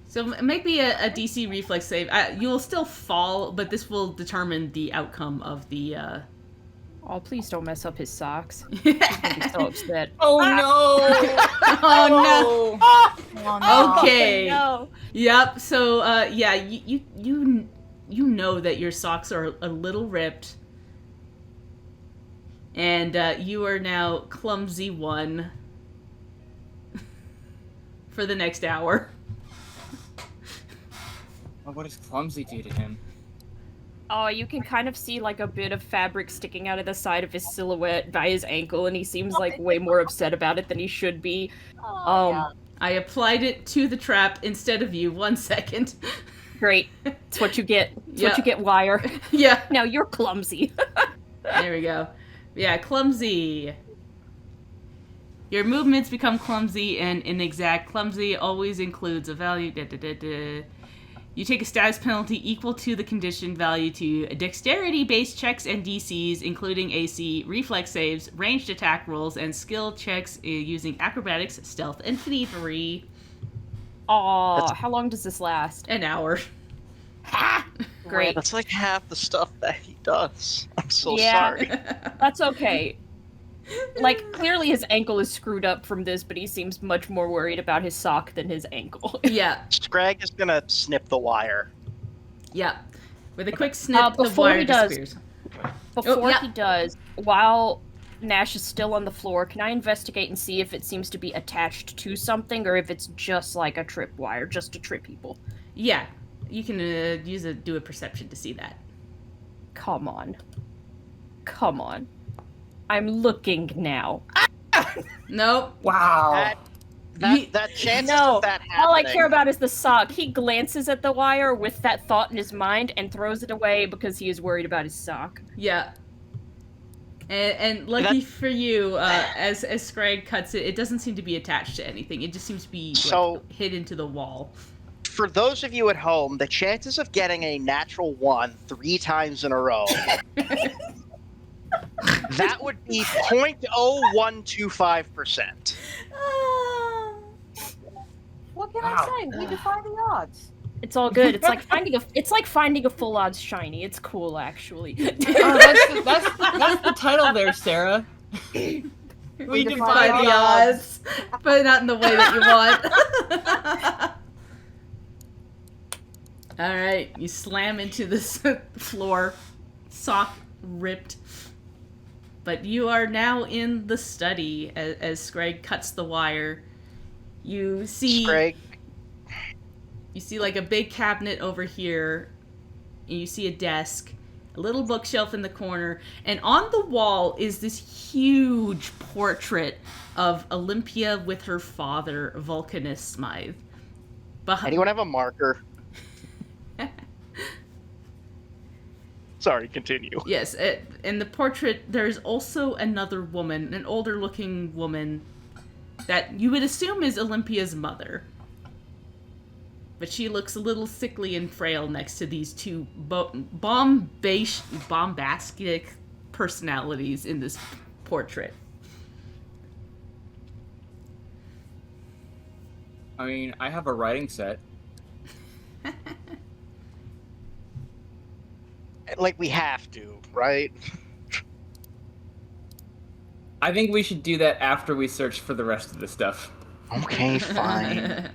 So make me a DC reflex save. You'll still fall, but this will determine the outcome of the. Oh, please don't mess up his socks. He's gonna be so upset. Oh no! Oh no! Oh, no. Okay. No. Yep. So yeah, you know that your socks are a little ripped, and you are now clumsy one for the next hour. What does clumsy do to him? Oh, you can kind of see like a bit of fabric sticking out of the side of his silhouette by his ankle, and he seems like way more upset about it than he should be. Yeah. I applied it to the trap instead of you. 1 second. Great. It's what you get. It's Yeah. what you get, Wire. Yeah. Now you're clumsy. There we go. Yeah, clumsy. Your movements become clumsy and inexact. Clumsy always includes a value. You take a status penalty equal to the condition value to dexterity-based checks and DCs, including AC, reflex saves, ranged attack rolls, and skill checks using acrobatics, stealth, and thievery. Aw, how long does this last? An hour. Great. That's like half the stuff that he does. I'm so Yeah. sorry. That's okay. Like, clearly his ankle is screwed up from this, but he seems much more worried about his sock than his ankle. Yeah, Scrag is gonna snip the wire. yeah. With a quick snip, the before wire he does- disappears. Before yeah. he does, while Nash is still on the floor, can I investigate and see if it seems to be attached to something, or if it's just like a tripwire, just to trip people? Yeah, you can do a perception to see that. Come on. Come on. I'm looking now. Nope. Wow. That chance No, of that happening. all I care about is the sock. He glances at the wire with that thought in his mind and throws it away because he is worried about his sock. Yeah. And lucky for you, as Scrag cuts it, it doesn't seem to be attached to anything. It just seems to be hit into the wall. For those of you at home, the chances of getting a natural 1 3 times in a row, that would be 0.0125%. What can Wow. I say? We defy the odds. It's all good. It's like finding a full odds shiny. It's cool, actually. Oh, that's the title there, Sarah. We Defy the odds, but not in the way that you want. All right, you slam into this floor, sock ripped. But you are now in the study as Scrag cuts the wire. You see Scrag, like a big cabinet over here, and you see a desk, a little bookshelf in the corner, and on the wall is this huge portrait of Olympia with her father, Vulcanus Smythe. anyone have a marker? Sorry, continue. Yes, in the portrait, there's also another woman, an older-looking woman, that you would assume is Olympia's mother. But she looks a little sickly and frail next to these two bombastic personalities in this portrait. I mean, I have a writing set. like we have to, right? I think we should do that after we search for the rest of the stuff. Okay, fine.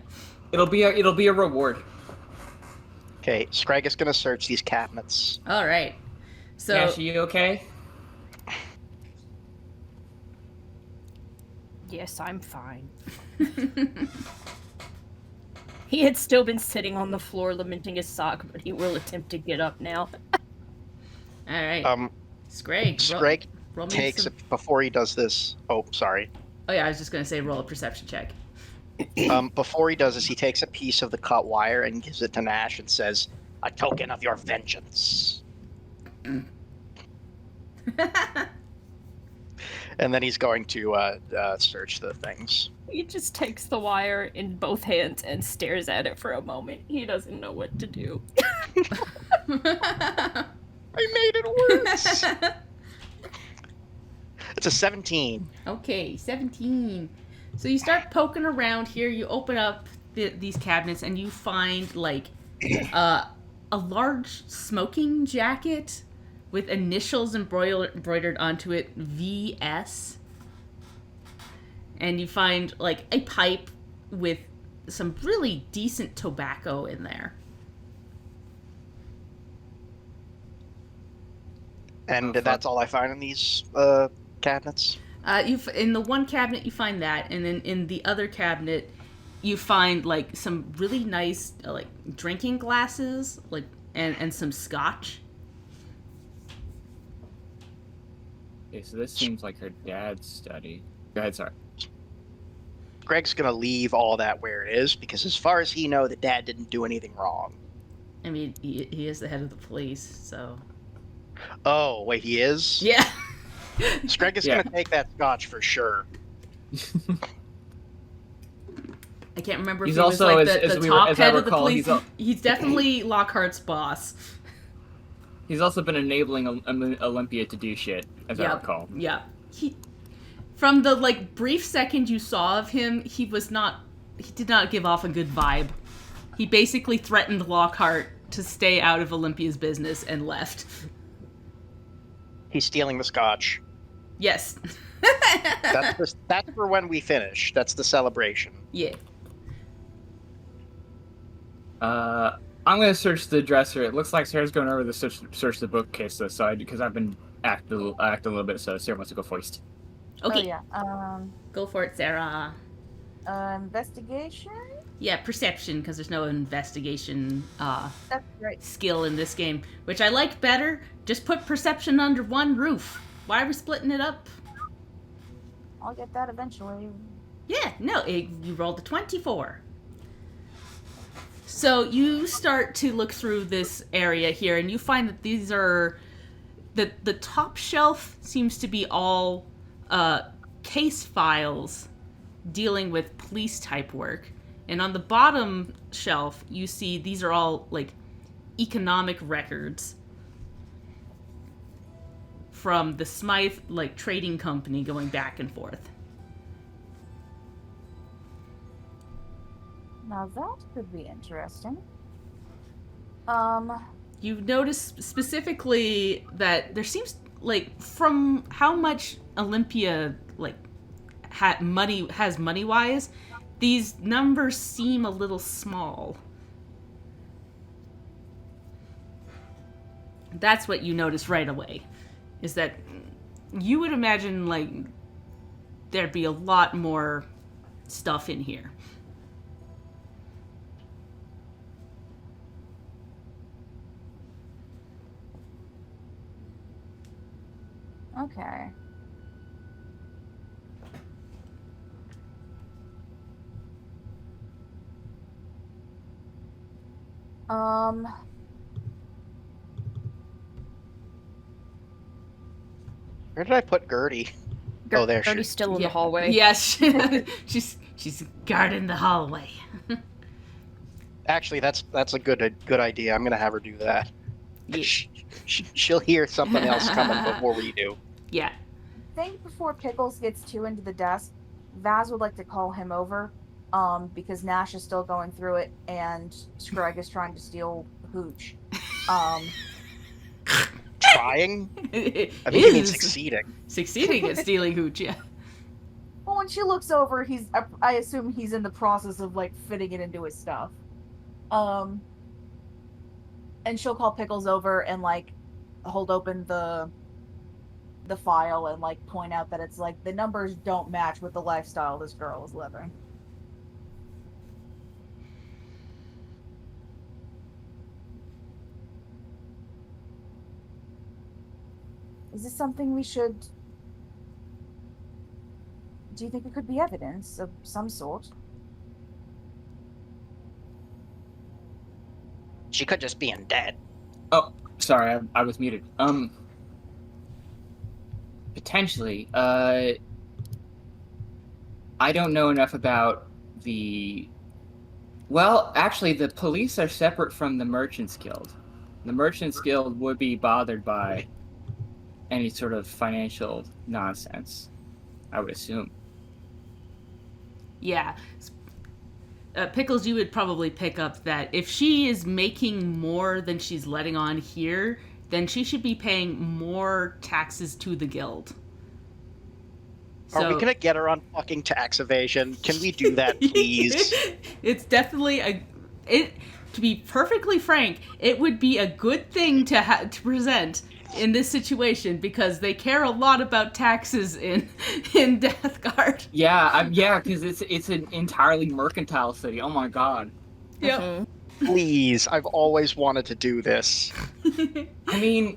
It'll be a reward. Okay, Scrag is gonna search these cabinets. All right. So Nash, are you okay? Yes, I'm fine. He had still been sitting on the floor lamenting his sock, but he will attempt to get up now. all right. Scrag. Scrag roll me takes some... it before he does this. Oh, sorry. Oh yeah, I was just gonna say roll a perception check. Before he does this, he takes a piece of the cut wire and gives it to Nash and says, "A token of your vengeance." And then he's going to search the things. He just takes the wire in both hands and stares at it for a moment. He doesn't know what to do. I made it worse. It's a 17. Okay, 17. So you start poking around here. You open up these cabinets and you find like a large smoking jacket with initials embroidered onto it, VS. And you find like a pipe with some really decent tobacco in there. And that's all I find in these cabinets. In the one cabinet you find that, and then in the other cabinet you find like some really nice like drinking glasses, like and some scotch. Okay, so this seems like her dad's study. Go ahead, sorry. Greg's gonna leave all that where it is because, as far as he knows, the dad didn't do anything wrong. I mean, he is the head of the police, so. Oh wait, he is. Yeah. Greg is gonna take that scotch for sure. I can't remember if He's he was also, like as the we- top as I head of the recall, police. He's definitely Lockhart's boss. He's also been enabling Olympia to do shit, as I recall. Yeah. From the like brief second you saw of him, he did not give off a good vibe. He basically threatened Lockhart to stay out of Olympia's business and left. He's stealing the scotch. Yes. That's for when we finish. That's the celebration. Yeah. I'm gonna search the dresser. It looks like Sarah's going over to search the bookcase, though, because I've been acting a little bit, so Sarah wants to go first. Okay. Oh, yeah. Go for it, Sarah. Investigation? Yeah, perception, because there's no investigation That's right. skill in this game, which I like better. Just put perception under one roof. Why are we splitting it up? I'll get that eventually. Yeah, no, you rolled a 24. So you start to look through this area here, and you find that these are... The top shelf seems to be all case files dealing with police-type work. And on the bottom shelf, you see these are all, like, economic records from the Smythe, like, trading company going back and forth. Now that could be interesting. You notice specifically that there seems, like, from how much Olympia, like, has money-wise, these numbers seem a little small. That's what you notice right away, is that you would imagine, like, there'd be a lot more stuff in here. Okay. Where did I put Gertie? Oh, there she Gertie's is. still in the hallway. Yes, she's guarding the hallway. Actually, that's a good idea. I'm gonna have her do that. Yeah. She'll hear something else coming before we do. Yeah. I think before Pickles gets too into the desk, Vaz would like to call him over, because Nash is still going through it and Scrag is trying to steal Hooch. trying? It I think you mean is succeeding. succeeding at stealing hooch, yeah. Well, when she looks over, I assume he's in the process of like fitting it into his stuff. And she'll call Pickles over and like hold open the file and like point out that it's like the numbers don't match with the lifestyle this girl is living. Is this something we should... Do you think it could be evidence of some sort? She could just be in debt. Oh, sorry, I was muted. Potentially. I don't know enough about the... Well, actually, the police are separate from the Merchants Guild. The Merchants Guild would be bothered by any sort of financial nonsense, I would assume. Yeah. Pickles, you would probably pick up that if she is making more than she's letting on here, then she should be paying more taxes to the guild. Are we gonna get her on fucking tax evasion? Can we do that, please? It's definitely to be perfectly frank, it would be a good thing to present in this situation because they care a lot about taxes in Death Guard. Yeah, because it's an entirely mercantile city. Oh my god. Yep. Please, I've always wanted to do this. I mean,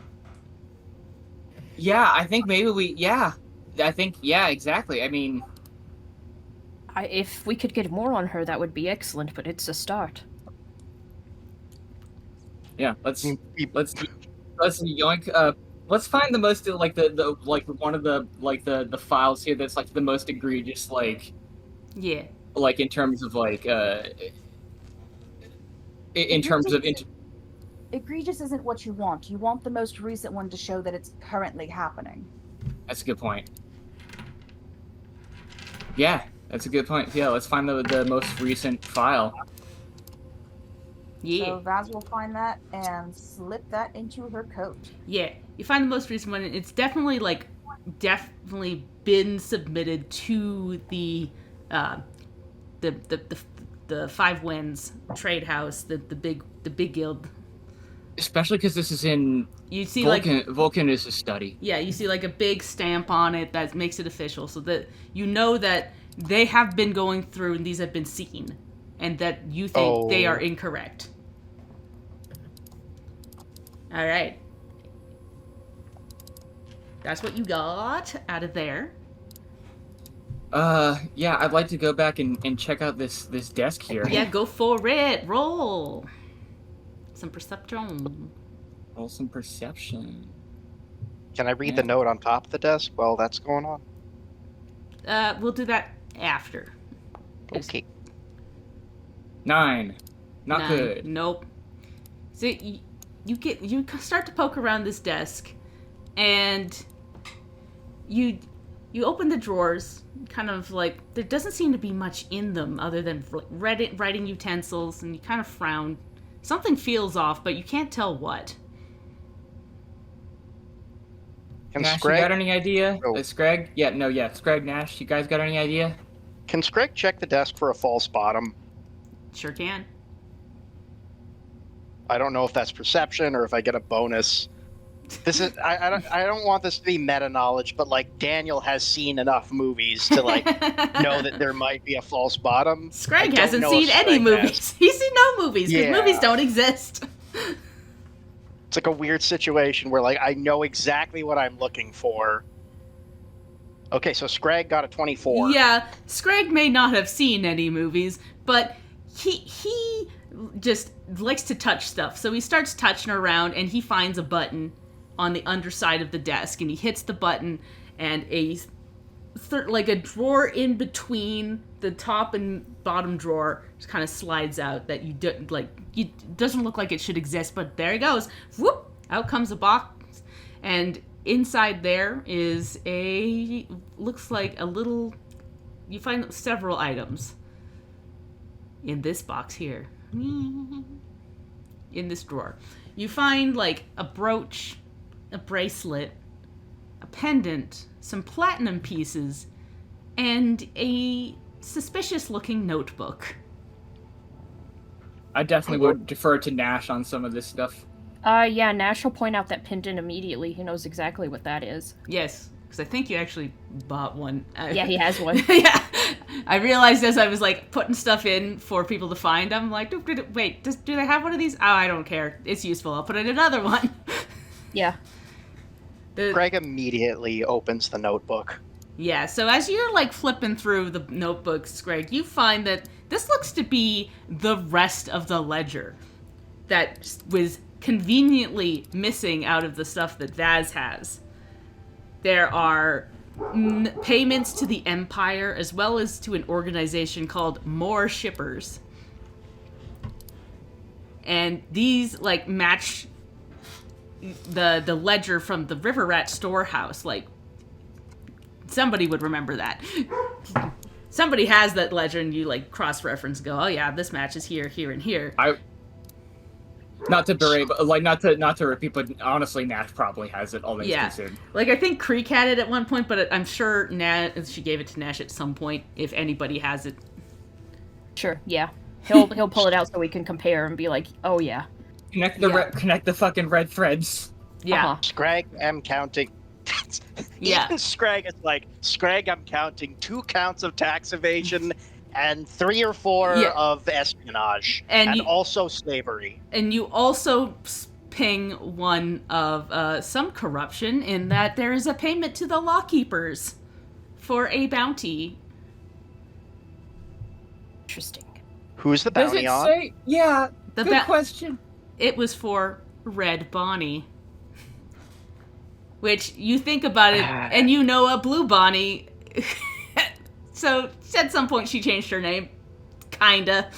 yeah, I think maybe exactly. I mean, If we could get more on her, that would be excellent, but it's a start. yeah, let's yoink. Let's find the most like the like one of the files here that's like the most egregious, like Yeah. like in terms of like in terms of Egregious isn't what you want. You want the most recent one to show that it's currently happening. That's a good point. Yeah, that's a good point. Yeah, let's find the most recent file. Yeah. So Vaz will find that and slip that into her coat. Yeah. You find the most recent one. It's definitely been submitted to the Five Winds trade house, the big guild. Especially because this is in You see Vulcan is a study. Yeah, you see like a big stamp on it that makes it official, so that you know that they have been going through and these have been seen, and that you think they are incorrect. All right, that's what you got out of there. Yeah, I'd like to go back and check out this desk here. Yeah, go for it. Roll some perception. Roll some perception. Can I read the note on top of the desk while that's going on? We'll do that after. Okay. 9. Not 9. good. Nope. So you start to poke around this desk, and you open the drawers. Kind of like there doesn't seem to be much in them other than writing utensils, and you kind of frown. Something feels off, but you can't tell what. Can Nash, Scrag... you got any idea? Oh. Scrag? Yeah, Scrag, Nash, you guys got any idea? Can Scrag check the desk for a false bottom? Sure can. I don't know if that's perception or if I get a bonus. This is I don't want this to be meta knowledge, but like Daniel has seen enough movies to like know that there might be a false bottom. Scrag hasn't seen any movies. He's seen no movies because movies don't exist. It's like a weird situation where like I know exactly what I'm looking for. Okay, so Scrag got a 24. Yeah, Scrag may not have seen any movies, but he just likes to touch stuff. So he starts touching around and he finds a button on the underside of the desk, and he hits the button, and like a drawer in between the top and bottom drawer just kind of slides out that doesn't look like it should exist, but there it goes. Whoop! Out comes a box, and inside there is looks like a little. You find several items in this box here. In this drawer, you find like a brooch a bracelet, a pendant, some platinum pieces, and a suspicious-looking notebook. I definitely would defer to Nash on some of this stuff. Yeah, Nash will point out that pendant immediately. He knows exactly what that is. Yes, because I think you actually bought one. Yeah, he has one. Yeah. I realized as I was, like, putting stuff in for people to find, I'm like, wait, do they have one of these? Oh, I don't care. It's useful. I'll put in another one. Yeah. Greg immediately opens the notebook. Yeah, so as you're, like, flipping through the notebooks, Greg, you find that this looks to be the rest of the ledger that was conveniently missing out of the stuff that Vaz has. There are payments to the Empire as well as to an organization called More Shippers. And these, like, match the ledger from the River Rat storehouse. Like, somebody would remember that. Somebody has that ledger and you, like, cross-reference and go, oh yeah, this matches here, here, and here. Not to berate, but like not to repeat, but honestly, Nash probably has it. All things considered. Like I think Creek had it at one point, but I'm sure she gave it to Nash at some point. If anybody has it, Sure. Yeah. He'll pull it out so we can compare and be like, oh yeah. Connect the fucking red threads. yeah, Scrag, I'm counting. Yeah. Even Scrag is like, Scrag, I'm counting 2 counts of tax evasion and 3 or 4 of espionage, and also slavery. And you also ping one of some corruption in that there is a payment to the lawkeepers for a bounty. Interesting. Who's the Does bounty it on? say? Yeah. The Good question. It was for Red Bonnie. Which, you think about it, and you know a Blue Bonnie. So, at some point she changed her name. Kinda.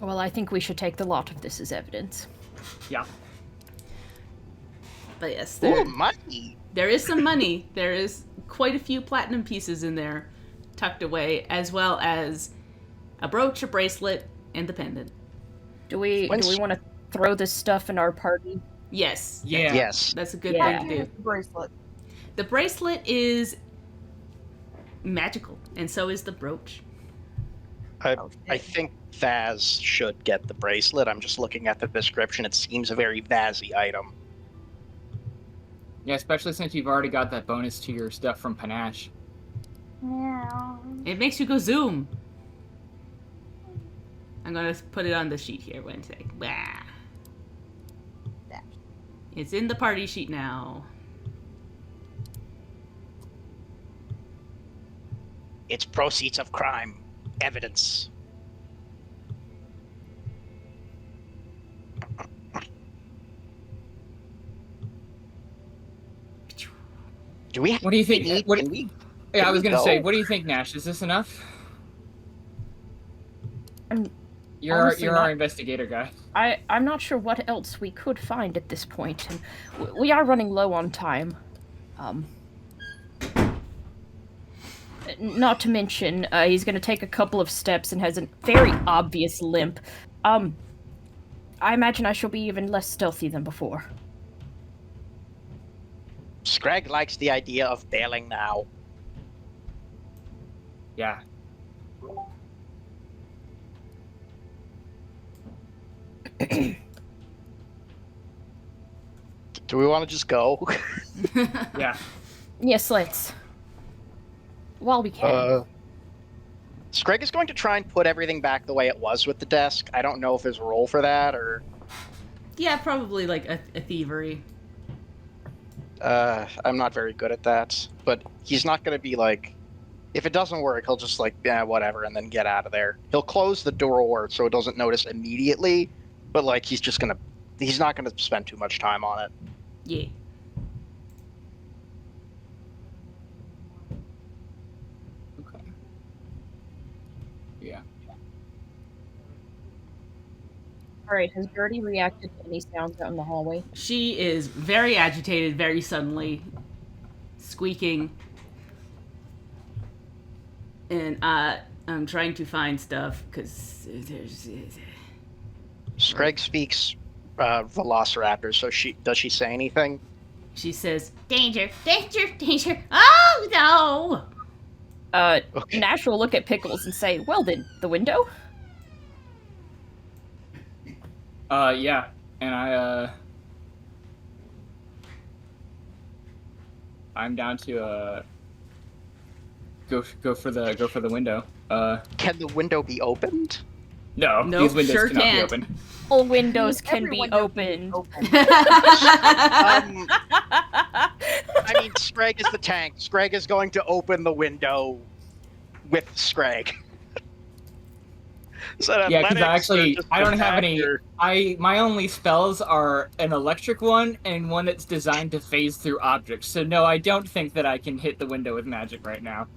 Well, I think we should take the lot of this as evidence. Yeah. But yes, Ooh, money! there is some money. There is quite a few platinum pieces in there tucked away, as well as a brooch, a bracelet, and the pendant. Do we want to throw this stuff in our party? Yes. Yeah. Yes. That's a good Yeah. thing to do. The bracelet. The bracelet is magical, and so is the brooch. I think Vaz should get the bracelet. I'm just looking at the description. It seems a very Vazzy item. Yeah, especially since you've already got that bonus to your stuff from Panache. Yeah. It makes you go zoom. I'm gonna put it on the sheet here. One sec. Bah. It's in the party sheet now. It's proceeds of crime. Evidence. Do we? What do you think? Can What? we? Yeah, I was gonna say, go? what do you think, Nash? Is this enough? You're Honestly, our not- investigator guy. I'm not sure what else we could find at this point, and we are running low on time. Not to mention, he's going to take a couple of steps and has a very obvious limp. I imagine I shall be even less stealthy than before. Scrag likes the idea of bailing now. Yeah. Do we want to just go? Yeah. Yes, let's. While we can. Scrag is going to try and put everything back the way it was with the desk. I don't know if there's a role for that or. Yeah, probably like a thievery. I'm not very good at that, but he's not going to be like. If it doesn't work, he'll just like, yeah, whatever, and then get out of there. He'll close the door so it doesn't notice immediately, but like he's not gonna spend too much time on it. Yeah. Okay. Yeah. Alright, has Gertie reacted to any sounds out in the hallway? She is very agitated, very suddenly, squeaking. And I'm trying to find stuff because there's. Scrag speaks Velociraptor, so does she say anything? She says, "Danger, danger, danger! Oh no!" Okay. Nash will look at Pickles and say, "Well then, the window." Yeah, and I'm down to go for the window. Can the window be opened? No, Nope, these windows sure cannot can't. be opened. All windows can Every be window opened. I mean, Scrag is the tank. Scrag is going to open the window with Scrag. Is that Yeah, because athletics or just I don't have any. attack, or- My only spells are an electric one and one that's designed to phase through objects. So no, I don't think that I can hit the window with magic right now.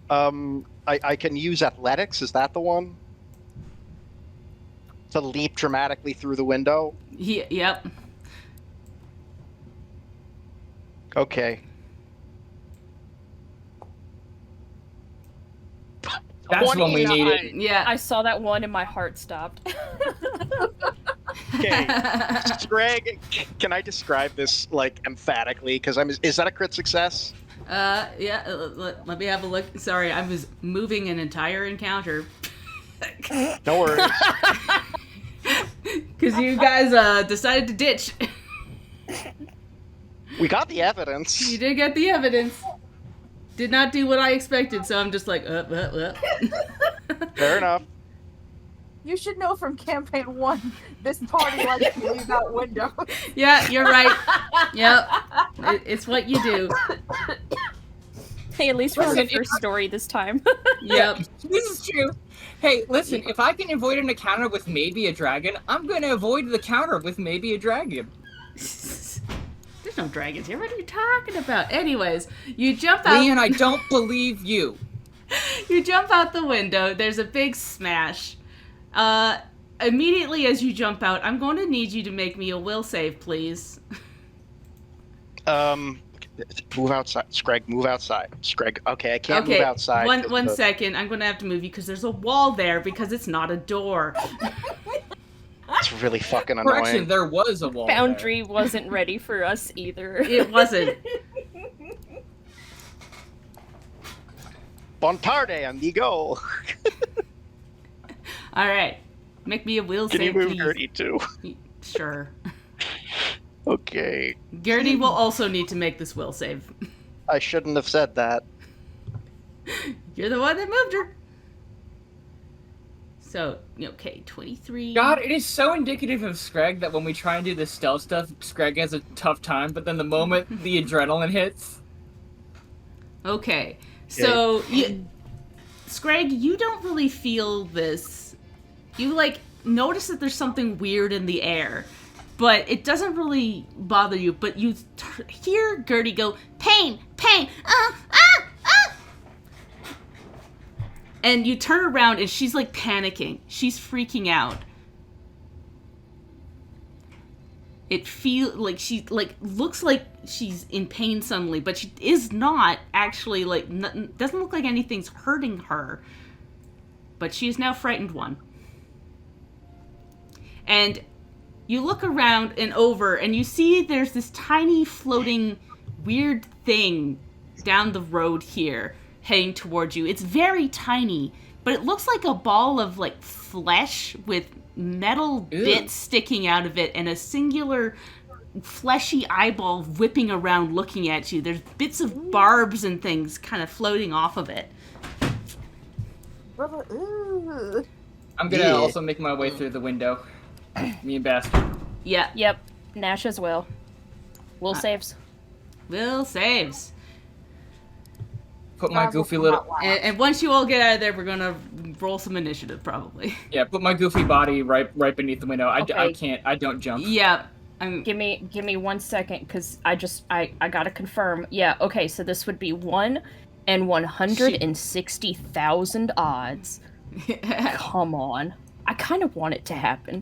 I can use athletics. Is that the one? To leap dramatically through the window. Yep. Okay. That's when we need it. Yeah. I saw that one and my heart stopped. Okay. Scrag, can I describe this like emphatically? Because is that a crit success? Yeah. Let me have a look. Sorry, I was moving an entire encounter. No worries. Because you guys decided to ditch. We got the evidence. You did get the evidence. Did not do what I expected, so I'm just like, Fair enough. You should know from campaign 1, this party likes to leave out windows. Yeah, you're right. Yep. It's what you do. Hey, at least we're on the Listen, first story this time. Yep. This is true. Hey, listen, if I can avoid an encounter with maybe a dragon, I'm going to avoid the counter with maybe a dragon. There's no dragons here. What are you talking about? Anyways, you jump out. Leon, I don't believe you. You jump out the window. There's a big smash. Immediately as you jump out, I'm going to need you to make me a will save, please. Move outside. Scrag, move outside. Scrag, okay, I can't move outside. One second. I'm going to have to move you because there's a wall there because it's not a door. It's really fucking Correction, annoying. there was a wall Foundry wasn't ready for us either. It wasn't. Bon tarde, amigo. All right. Make me a will Can you save, move please. Gertie too? Sure. Okay. Gertie will also need to make this will save. I shouldn't have said that. You're the one that moved her. So, okay, 23. God, it is so indicative of Scrag that when we try and do this stealth stuff, Scrag has a tough time, but then the moment the adrenaline hits... Okay, so, Scrag, you don't really feel this. You, notice that there's something weird in the air, but it doesn't really bother you, but you hear Gertie go, pain, pain, And you turn around and she's panicking. She's freaking out. It feels like she looks like she's in pain suddenly, but she is not actually doesn't look like anything's hurting her. But she is now frightened one. And you look around and over and you see there's this tiny floating weird thing down the road here heading towards you. It's very tiny, but it looks like a ball of flesh with metal bits sticking out of it and a singular fleshy eyeball whipping around looking at you. There's bits of barbs and things kind of floating off of it. Ooh. I'm gonna also make my way through the window. Me and Bastard. Yeah. Yep, Nash as well. Will saves. Will saves. Put my goofy little... And once you all get out of there, we're gonna roll some initiative, probably. Yeah, put my goofy body right beneath the window. Okay. I don't jump. Yeah. Give me 1 second, because I gotta confirm. Yeah, okay, so this would be 1 in 160,000 odds. Come on. I kind of want it to happen.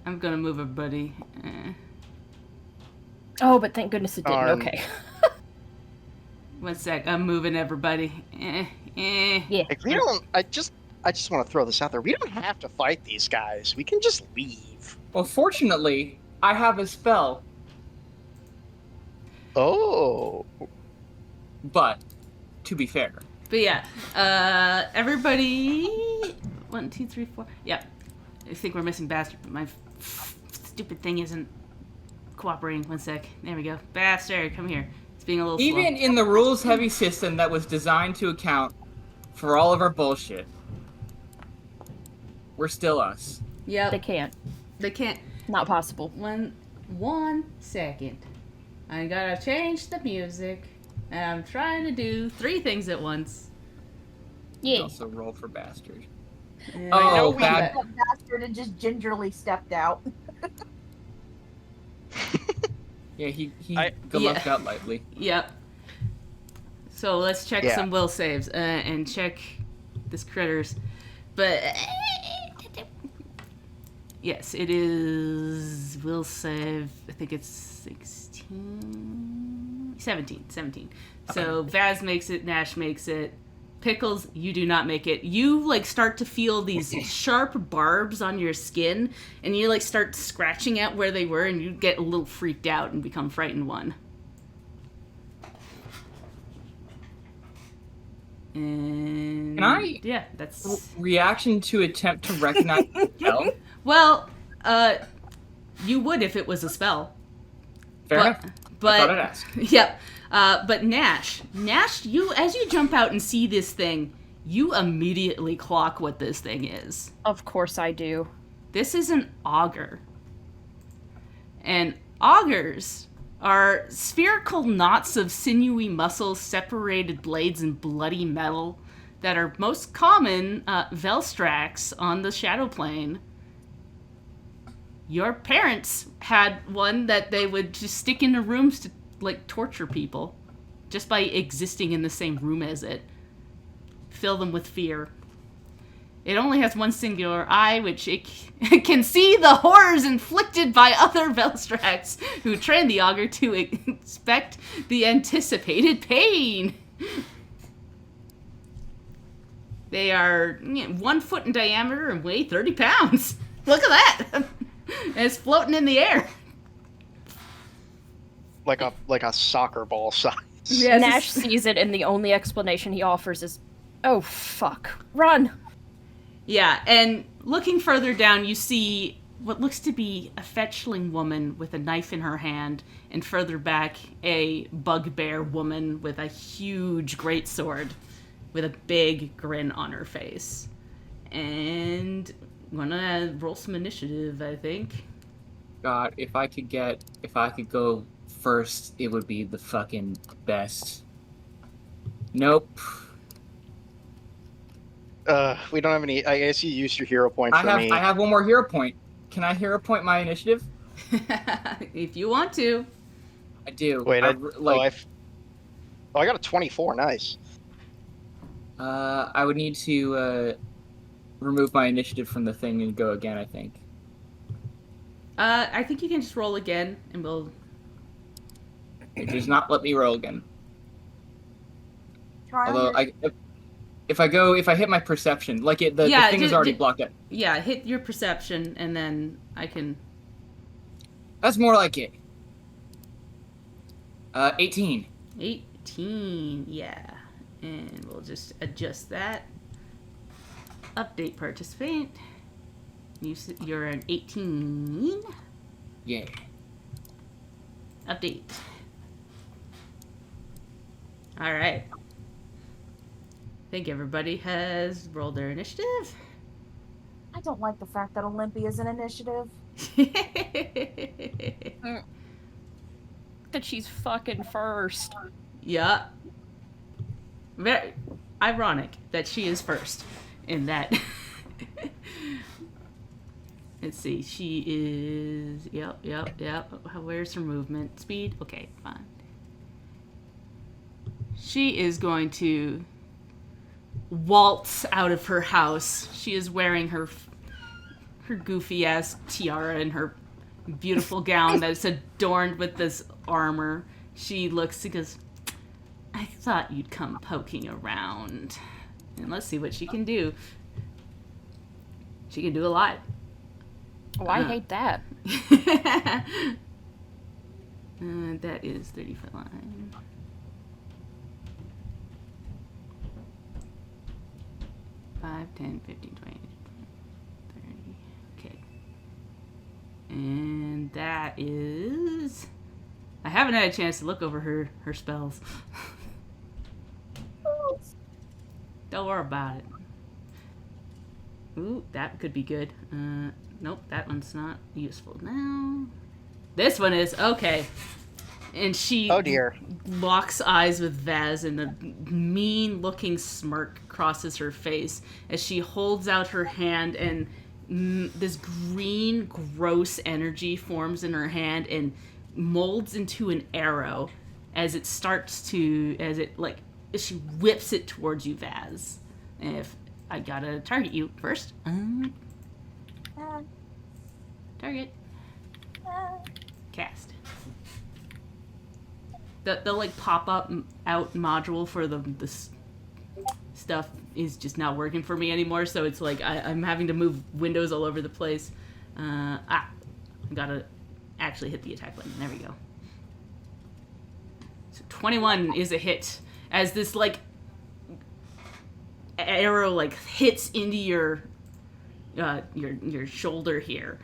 I'm gonna move everybody. Oh, but thank goodness it didn't. Darn. Okay. 1 sec. I'm moving everybody. Yeah. Like, we don't. I just want to throw this out there. We don't have to fight these guys. We can just leave. Well, fortunately, I have a spell, Oh. but to be fair, But yeah, everybody. 1, 2, 3, 4. Yeah, I think we're missing Bastard, but my stupid thing isn't cooperating. 1 sec. There we go. Bastard, come here. It's being a little even slow. in the rules-heavy system that was designed to account for all of our bullshit, we're still us. Yep. They can't. They can't. Not possible. 1 second. I gotta change the music. And I'm trying to do 3 things at once. Yeah. Also roll for bastard. And Oh, I know We bad. that bastard and just gingerly stepped out. Yeah, he I- lucked out lightly. Yep. So let's check Yeah. some will saves and check this critters. But yes, it is will save. I think it's 16, 17. So Vaz makes it. Nash makes it. Pickles, you do not make it. You like start to feel these sharp barbs on your skin, and you like start scratching at where they were, and you get a little freaked out and become frightened one. And Can I- Yeah, that's Reaction to attempt to recognize the spell. well. You would if it was a spell. Fair But- enough. I But thought I'd ask. Yep. But Nash, you as you jump out and see this thing, you immediately clock what this thing is. Of course I do. This is an auger. And augers are spherical knots of sinewy muscles, separated blades, and bloody metal that are most common Velstrax on the Shadow Plane. Your parents had one that they would just stick into rooms to, like, torture people just by existing in the same room as it. Fill them with fear. It only has one singular eye, which it can see the horrors inflicted by other Velstrax who train the auger to expect the anticipated pain. They are 1 foot in diameter and weigh 30 pounds. Look at that! And it's floating in the air. Like a soccer ball size. Yes. Nash sees it, and the only explanation he offers is, "Oh fuck, run!" Yeah, and looking further down, you see what looks to be a fetchling woman with a knife in her hand, and further back, a bugbear woman with a huge greatsword with a big grin on her face. And I'm gonna roll some initiative, I think. God, if I could go first, it would be the fucking best. Nope. We don't have any. I guess you used your hero point for me. I have one more hero point. Can I hero point my initiative? If you want to. I do. Wait, I got a 24. Nice. I would need to remove my initiative from the thing and go again, I think. I think you can just roll again, and we'll... It does not let me roll again. Try on Although, your- if I hit my perception, like the thing is ju- already ju- blocked up. Yeah, hit your perception, and then I can... That's more like it. 18. 18, yeah. And we'll just adjust that. Update participant. You're an 18. Yeah. Update. Alright. I think everybody has rolled their initiative. I don't like the fact that Olympia's an initiative. That she's fucking first. Yeah. Very ironic that she is first in that. Let's see. She is. Yep. Where's her movement? Speed? Okay, fine. She is going to waltz out of her house. She is wearing her goofy ass tiara and her beautiful gown that is adorned with this armor. She goes, I thought you'd come poking around. And let's see what she can do. She can do a lot. Oh, I hate that. That is 30-foot line. 5, 10, 15, 20, 30. Okay. And that is... I haven't had a chance to look over her spells. Don't worry about it. Ooh, that could be good. Nope, that one's not useful now. This one is. Okay. And she Oh dear. locks eyes with Vaz, and a mean-looking smirk crosses her face as she holds out her hand, and this green, gross energy forms in her hand and molds into an arrow as it starts to, as she whips it towards you, Vaz. And if I gotta target you first. Target. Cast. The like pop-up out module for the stuff is just not working for me anymore, so it's like I'm having to move windows all over the place. I gotta actually hit the attack button. There we go. So 21 is a hit as this like arrow like hits into your shoulder here.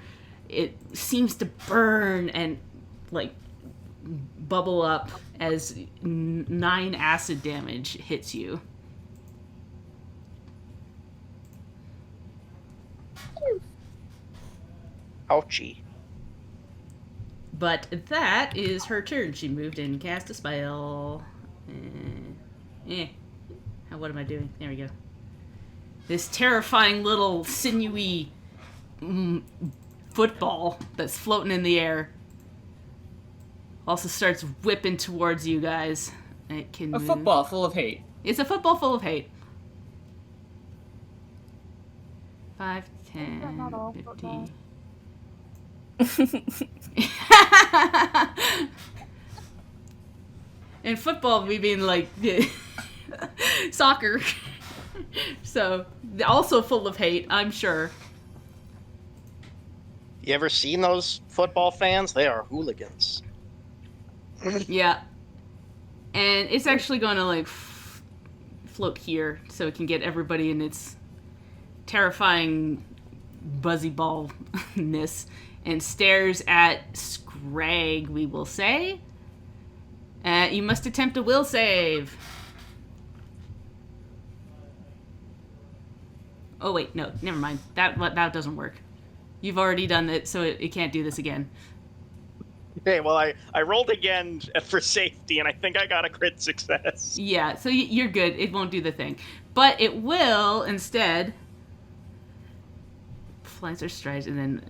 It seems to burn and like bubble up as 9 acid damage hits you. Ouchie. But that is her turn. She moved in and cast a spell. What am I doing? There we go. This terrifying little sinewy football that's floating in the air also starts whipping towards you guys. It can A move. football full of hate. It's a football full of hate. 5, Not all 10, football. 50. In football, we mean like soccer. So, also full of hate, I'm sure. You ever seen those football fans? They are hooligans. Yeah. And it's actually going to like float here so it can get everybody in its terrifying buzzy ball-ness and stares at Scrag, we will say. You must attempt a will save. Oh, wait, no, never mind. That doesn't work. You've already done it, so it can't do this again. Okay, well, I rolled again for safety, and I think I got a crit success. Yeah, so you're good. It won't do the thing. But it will, instead... Flanks or strides, and then...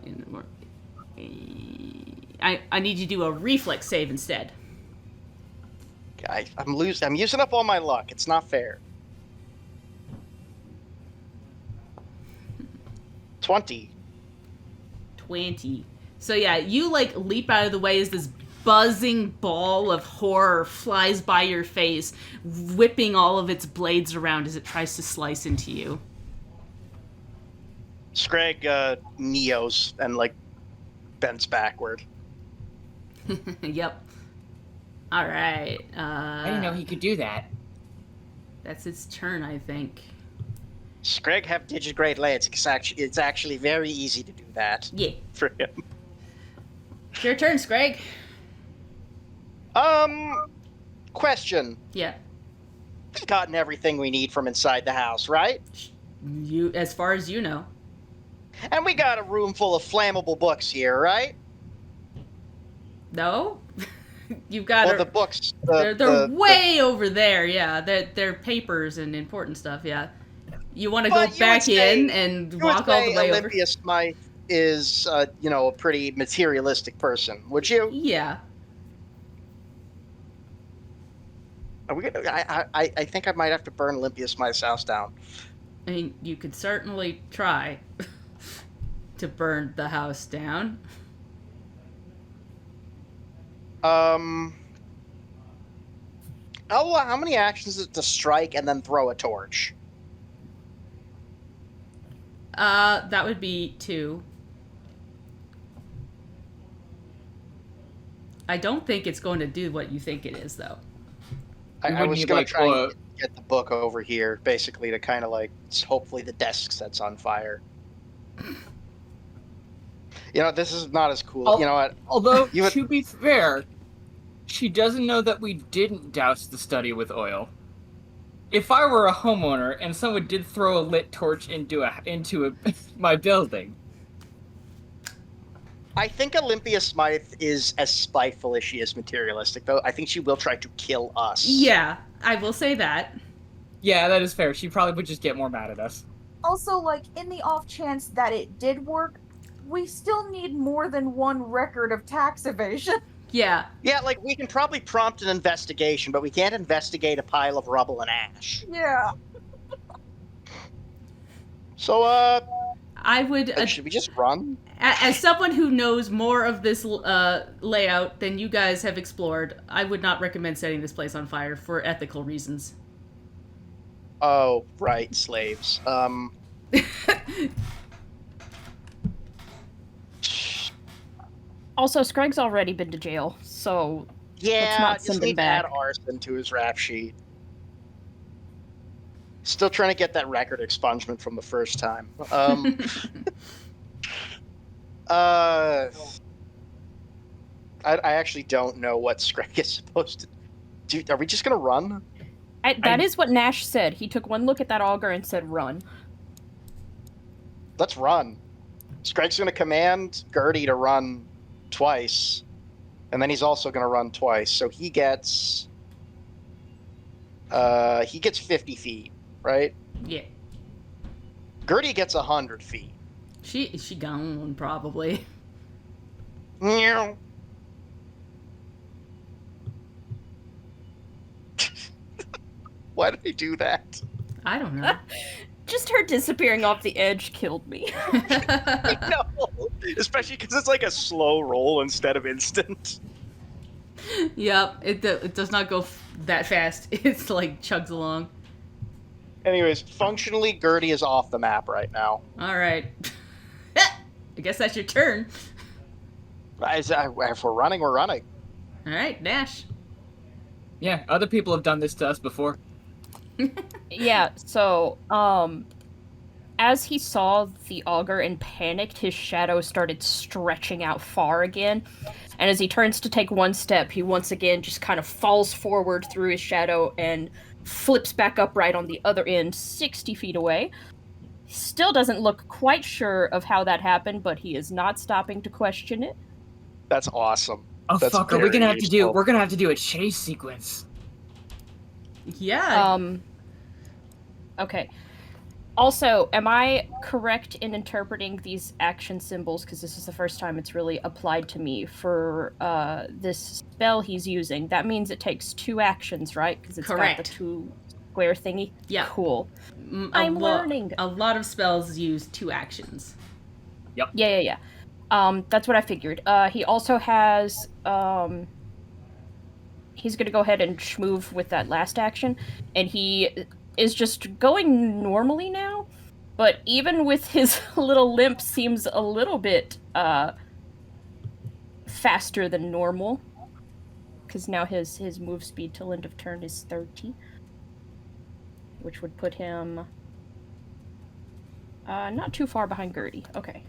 I need you to do a reflex save instead. I'm using up all my luck. It's not fair. 20. 20. So yeah, you like leap out of the way as this buzzing ball of horror flies by your face, whipping all of its blades around as it tries to slice into you. Scrag neos and like bends backward. Yep. All right. I didn't know he could do that. That's its turn, I think. Scrag have digigrade legs. It's actually very easy to do that. Yeah. For him. It's your turn, Scrag. Question. Yeah. We've gotten everything we need from inside the house, right? You, as far as you know. And we got a room full of flammable books here, right? No? You've got Well, the books. they're way over there, yeah. They're papers and important stuff, yeah. You want to go back in and walk all the way over? Olympias is, a pretty materialistic person. Would you? Yeah. Are we gonna, I think I might have to burn Olympias Smythe's house down. I mean, you could certainly try to burn the house down. How many actions is it to strike and then throw a torch? That would be 2. I don't think it's going to do what you think it is, though. I wouldn't was need, going like, to try and get the book over here, basically, to kind of like, hopefully the desk sets on fire. This is not as cool. You know what? Although, You would- to be fair, she doesn't know that we didn't douse the study with oil. If I were a homeowner and someone did throw a lit torch into my building, I think Olympia Smythe is as spiteful as she is materialistic, though. I think she will try to kill us. Yeah, I will say that. yeah, that is fair. She probably would just get more mad at us. Also, like, in the off chance that it did work, we still need more than one record of tax evasion. Yeah. Yeah, like, we can probably prompt an investigation, but we can't investigate a pile of rubble and ash. Yeah. So, I would... should we just run? As someone who knows more of this layout than you guys have explored, I would not recommend setting this place on fire for ethical reasons. Oh, right, slaves. Also, Scragg's already been to jail, so Yeah, not just send him need to add back. arson to his rap sheet. Still trying to get that record expungement from the first time. I actually don't know what Scrag is supposed to do. Are we just gonna run? That is what Nash said. He took one look at that auger and said, "Run." Let's run. Scrag's gonna command Gertie to run twice, and then he's also gonna run twice. So he gets 50 feet, right? Yeah. Gertie gets 100 feet. She gone, probably. Meow. Why did he do that? I don't know. Just her disappearing off the edge killed me. No, especially because it's like a slow roll instead of instant. Yep, it does not go that fast. It's like chugs along. Anyways, functionally, Gertie is off the map right now. All right. I guess that's your turn. If we're running, we're running. All right, Nash. Yeah, other people have done this to us before. Yeah, so, as he saw the auger and panicked, his shadow started stretching out far again. And as he turns to take one step, he once again just kind of falls forward through his shadow and flips back upright on the other end, 60 feet away. Still doesn't look quite sure of how that happened, but he is not stopping to question it. That's awesome. Oh That's fuck! We're very gonna useful. have to do a chase sequence. Yeah. Okay. Also, am I correct in interpreting these action symbols, because this is the first time it's really applied to me, for this spell he's using? That means it takes 2 actions, right? Because it's got Correct. the 2 square thingy? Yeah. Cool. I'm learning. A lot of spells use 2 actions. Yeah. That's what I figured. He also has, he's gonna go ahead and schmoove with that last action, and he is just going normally now, but even with his little limp seems a little bit, faster than normal, because now his move speed till end of turn is 30, which would put him, not too far behind Gertie. Okay.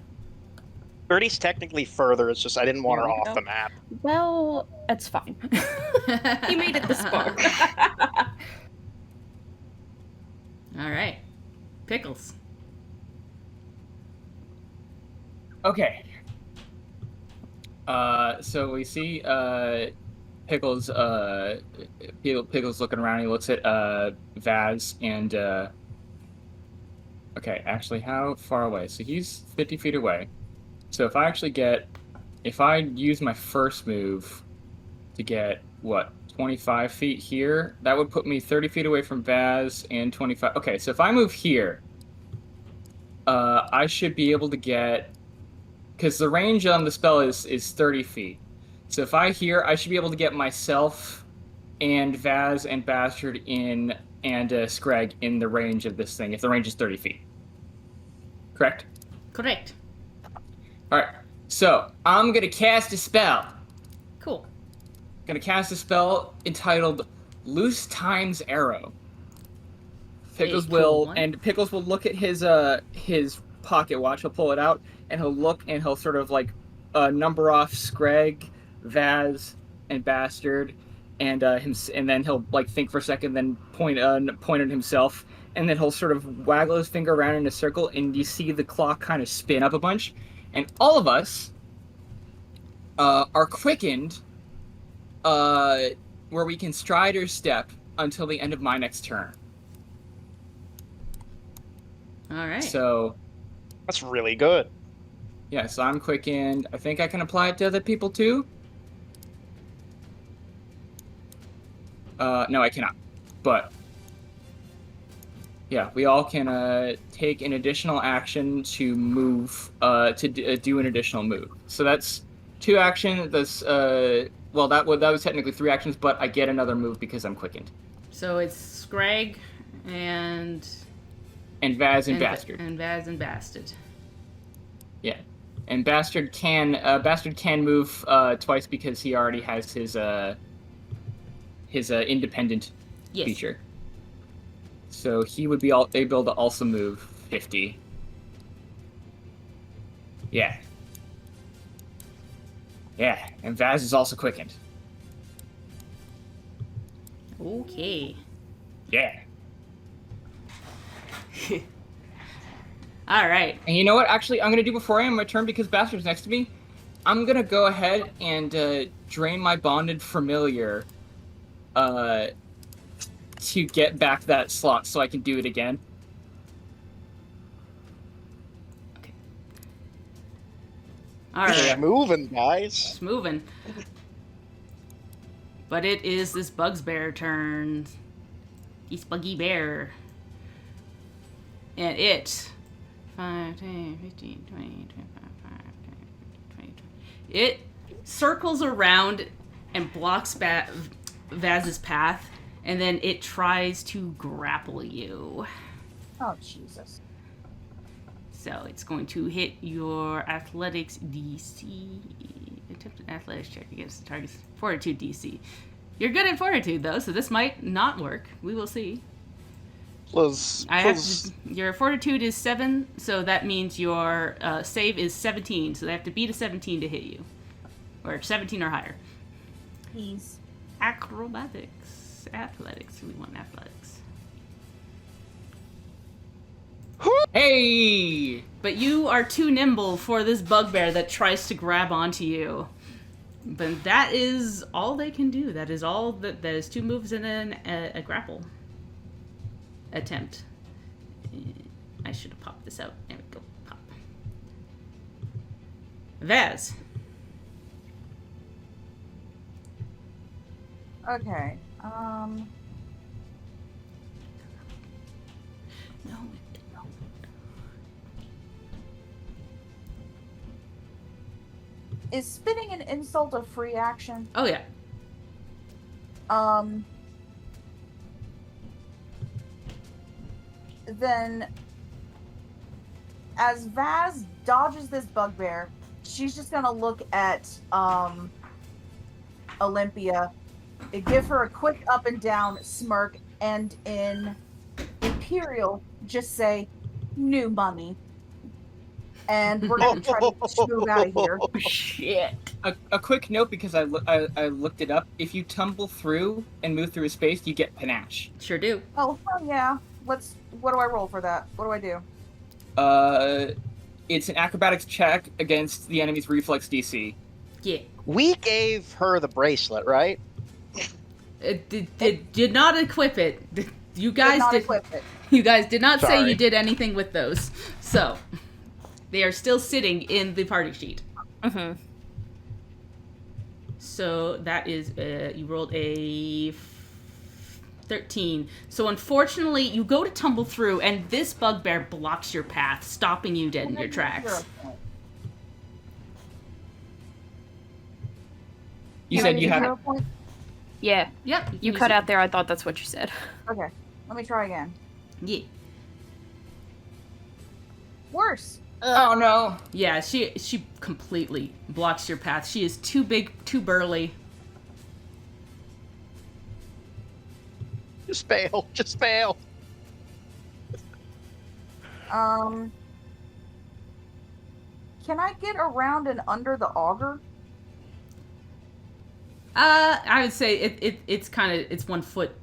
Gertie's technically further, it's just I didn't want her There we off go. the map. Well, that's fine. He made it this far. All right. Pickles. Okay. So we see Pickles. Pickles looking around. He looks at Vaz and. Okay, actually, how far away? So he's 50 feet away. So if I use my first move to get, what, 25 feet here, that would put me 30 feet away from Vaz and 25. Okay, so if I move here, I should be able to get, because the range on the spell is 30 feet. So if I should be able to get myself and Vaz and Bastard in and Scrag in the range of this thing, if the range is 30 feet. Correct? Correct. Alright, so I'm gonna cast a spell. Cool. Gonna cast a spell entitled Loose Time's Arrow. Pickles Pickles will look at his pocket watch. He'll pull it out and he'll look and he'll sort of like number off Scrag, Vaz, and Bastard, and then he'll like think for a second, then point at himself, and then he'll sort of waggle his finger around in a circle, and you see the clock kind of spin up a bunch, and all of us are quickened, where we can stride or step until the end of my next turn. All right. So That's really good. yeah, so I'm quickened. I think I can apply it to other people too. No, I cannot. But yeah, we all can take an additional action to move, do an additional move. So that's 2 actions. That's well, that was technically 3 actions, but I get another move because I'm quickened. So it's Scrag and Vaz and Bastard. And Vaz and Bastard. Yeah, and Bastard can move twice because he already has his independent Yes. feature. So he would be able to also move 50. Yeah. Yeah, and Vaz is also quickened. Okay. Yeah. All right. And you know what? Actually, I'm going to do before I end my turn, because Bastard's next to me, I'm going to go ahead and drain my Bonded Familiar to get back that slot so I can do it again. All right. It's moving, guys. It's moving. But it is this Bug's Bear turn. He's Buggy Bear. And it... 5, 10, 15, 20, 25, 20, 20. It circles around and blocks Vaz's path, and then it tries to grapple you. Oh, Jesus. So it's going to hit your athletics DC. Attempt an athletics check against the target's fortitude DC. You're good at fortitude, though, so this might not work. We will see. Your fortitude is 7, so that means your save is 17. So they have to beat a 17 to hit you, or 17 or higher. Please. Athletics. We want athletics. Hey! But you are too nimble for this bugbear that tries to grab onto you. But that is all they can do. That is all. That is 2 moves and then a grapple attempt. I should have popped this out. There we go. Pop. Vaz. Okay. No. Is spitting an insult a free action? Oh yeah. Then, as Vaz dodges this bugbear, she's just gonna look at Olympia, give her a quick up and down smirk, and in Imperial, just say, "New money." And we're gonna try to move out of here. Shit. A quick note, because I looked it up. If you tumble through and move through a space, you get panache. Sure do. Oh, hell yeah. What do I roll for that? What do I do? It's an acrobatics check against the enemy's reflex DC. Yeah. We gave her the bracelet, right? It did not equip it. You guys not did. equip it. You guys did not say Sorry. you did anything with those. So they are still sitting in the party sheet. Mm-hmm. So that is you rolled a 13. So unfortunately, you go to tumble through, and this bugbear blocks your path, stopping you dead in your tracks. You said you have. 0 point? Yeah. Yep. You can cut use out there. I thought that's what you said. Okay, let me try again. it. Yeah. Worse. Oh no! Yeah, she completely blocks your path. She is too big, too burly. Just fail. Just fail. Can I get around and under the auger? I would say it's kind of it's 1 foot.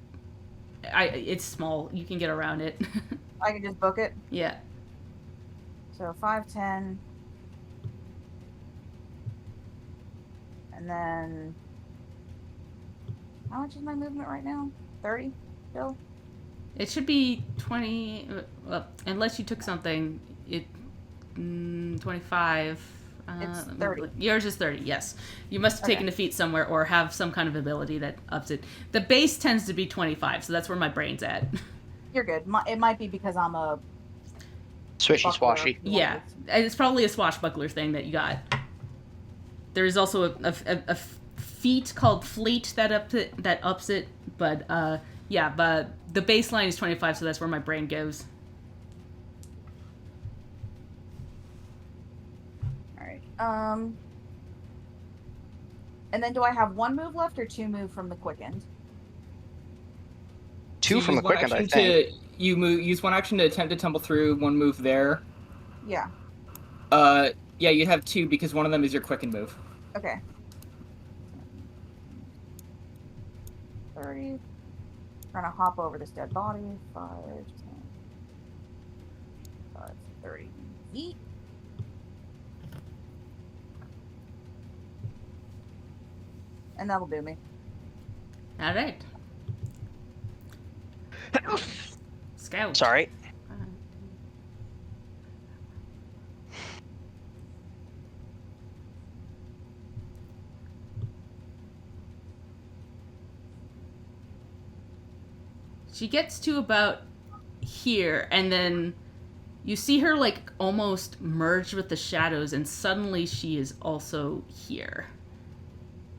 It's small. You can get around it. I can just book it. Yeah. So 5'10". And then how much is my movement right now? 30 still? It should be 20. Well, unless you took something, 25. It's let me 30. look. Yours is 30. Yes, you must have Okay. taken a feat somewhere or have some kind of ability that ups it. The base tends to be 25, so that's where my brain's at. You're good. It might be because I'm a Swishy buckler. swashy. Yeah, and it's probably a swashbuckler thing that you got. There is also a feat called Fleet that ups it, but yeah, but the baseline is 25, so that's where my brain goes. All right. And then do I have 1 move left or 2 move from the quickened? 2 from the Use one quickened, I action think. Use 1 action to attempt to tumble through, 1 move there. Yeah. Yeah, you'd have 2 because one of them is your quicken move. Okay. 30. Trying to hop over this dead body. 5, 10, 5, 30. Yeet. And that'll do me. All right. Scout. Sorry. She gets to about here, and then you see her like almost merge with the shadows, and suddenly she is also here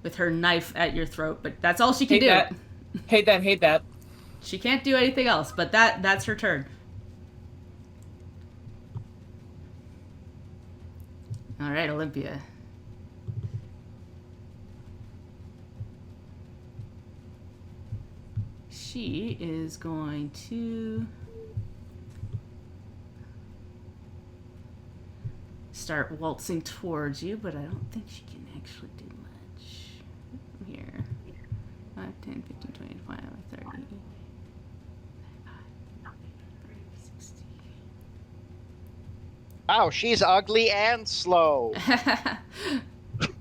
with her knife at your throat. But that's all she can Hate do. that. Hate that. She can't do anything else. But that's her turn. All right, Olympia. She is going to start waltzing towards you, but I don't think she can actually do much. Here. 5, 10, 15, 20, 25, 30. 60. Wow, she's ugly and slow.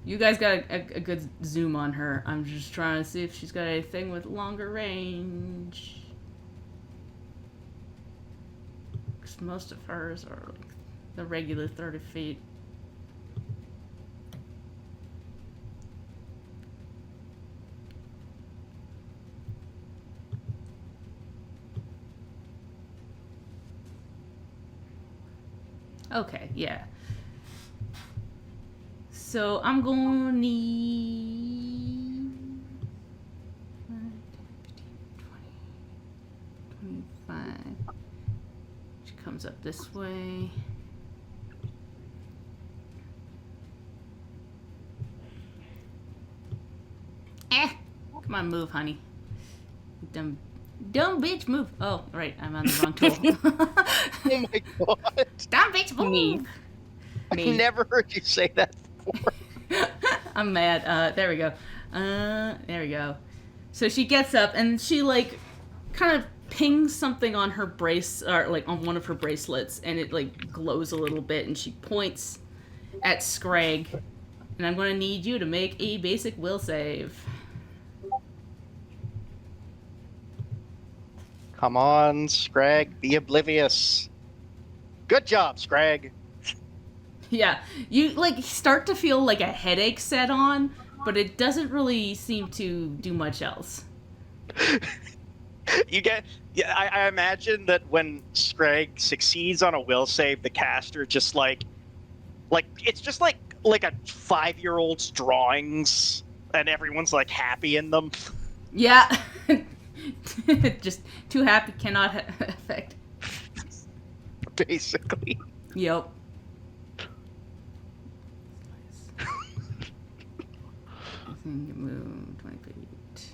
You guys got a good zoom on her. I'm just trying to see if she's got anything with longer range. 'Cause most of hers are like the regular 30 feet. Okay, yeah. So I'm gonna need 5, 10, 15, 20, 25. She comes up this way. Come on, move, honey. Dumb bitch, move. Oh, right, I'm on the wrong tool. Oh my god. Dumb bitch, move. Me. I've never heard you say that before. I'm mad. There we go. There we go. So she gets up and she like kind of pings something on her brace, or like on one of her bracelets, and it like glows a little bit, and she points at Scrag, and I'm going to need you to make a basic will save. Come on, Scrag, be oblivious. Good job, Scrag. Yeah, you like start to feel like a headache set on, but it doesn't really seem to do much else. You get, yeah. I imagine that when Scrag succeeds on a will save, the caster just like it's just like a 5-year-old's drawings, and everyone's like happy in them. Yeah. Just too happy cannot affect. Basically. Yep. Move 20 feet.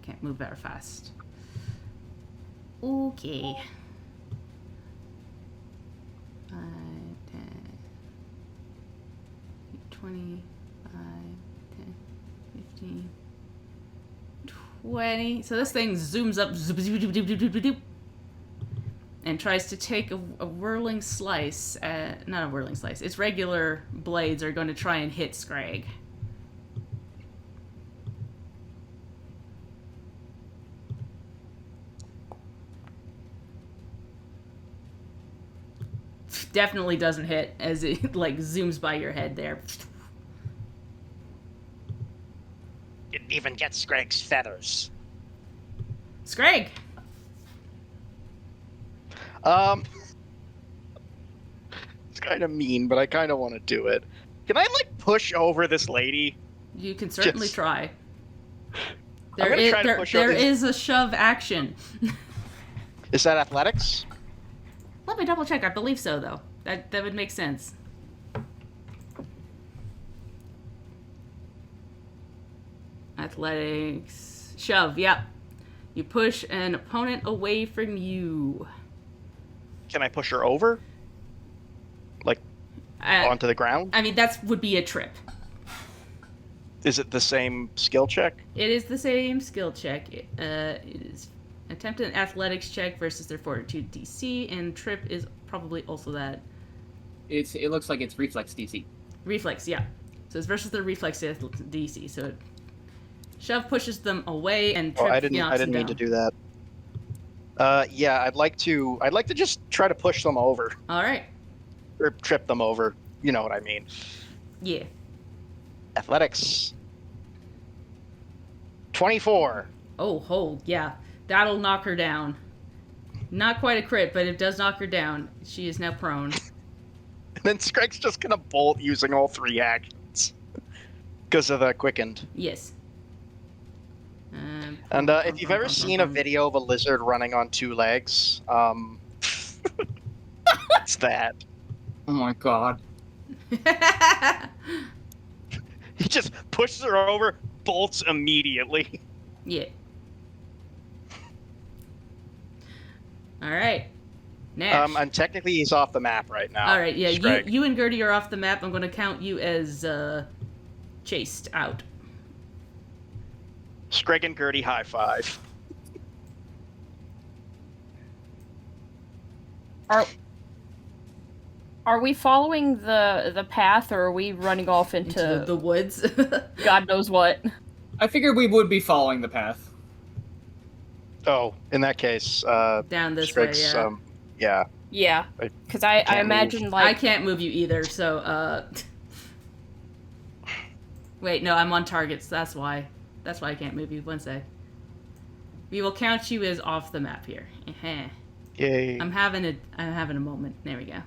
Can't move very fast. Okay. 5, 10, 20, 5, 10, 15, 20. So this thing zooms up and tries to take a whirling slice. Not a whirling slice. Its regular blades are going to try and hit Scrag. Definitely doesn't hit as it like zooms by your head there. Didn't even get Scragg's feathers. Scrag! It's kind of mean, but I kind of want to do it. Can I like push over this lady? You can certainly Just- try. I'm gonna try to push over there these- is a shove action. Is that athletics? Let me double check. I believe so, though. That would make sense. Athletics. Shove, yep. You push an opponent away from you. Can I push her over? Like onto the ground? I mean, that would be a trip. Is it the same skill check? It is the same skill check. It is attempt an athletics check versus their fortitude DC, and trip is probably also that. It looks like it's reflex DC. Reflex, yeah. So it's versus their reflex DC. So it shove pushes them away, and trip I didn't knocks them mean down. to do that. Yeah, I'd like to just try to push them over All right. or trip them over. You know what I mean? Yeah. Athletics. 24. Oh, yeah. That'll knock her down. Not quite a crit, but it does knock her down. She is now prone. And then Scragg's just gonna bolt using all 3 actions because of the quickened. Yes. And if you've ever seen a video of a lizard running on 2 legs, it's that. Oh my god. He just pushes her over, bolts immediately. Yeah. All right. Nash. And technically he's off the map right now. All right, yeah, Scrag. you and Gertie are off the map. I'm going to count you as chased out. Scrag and Gertie high five. Are we following the path, or are we running off into, Into the woods. God knows what? I figured we would be following the path. Oh, in that case, Down this Scrag's, way, yeah. yeah. Yeah, I because I can't imagine move. I like can't move you either, so, Wait, no, I'm on targets, that's why. That's why I can't move you. One sec. We will count you as off the map here. Yay. I'm having a moment. There we go.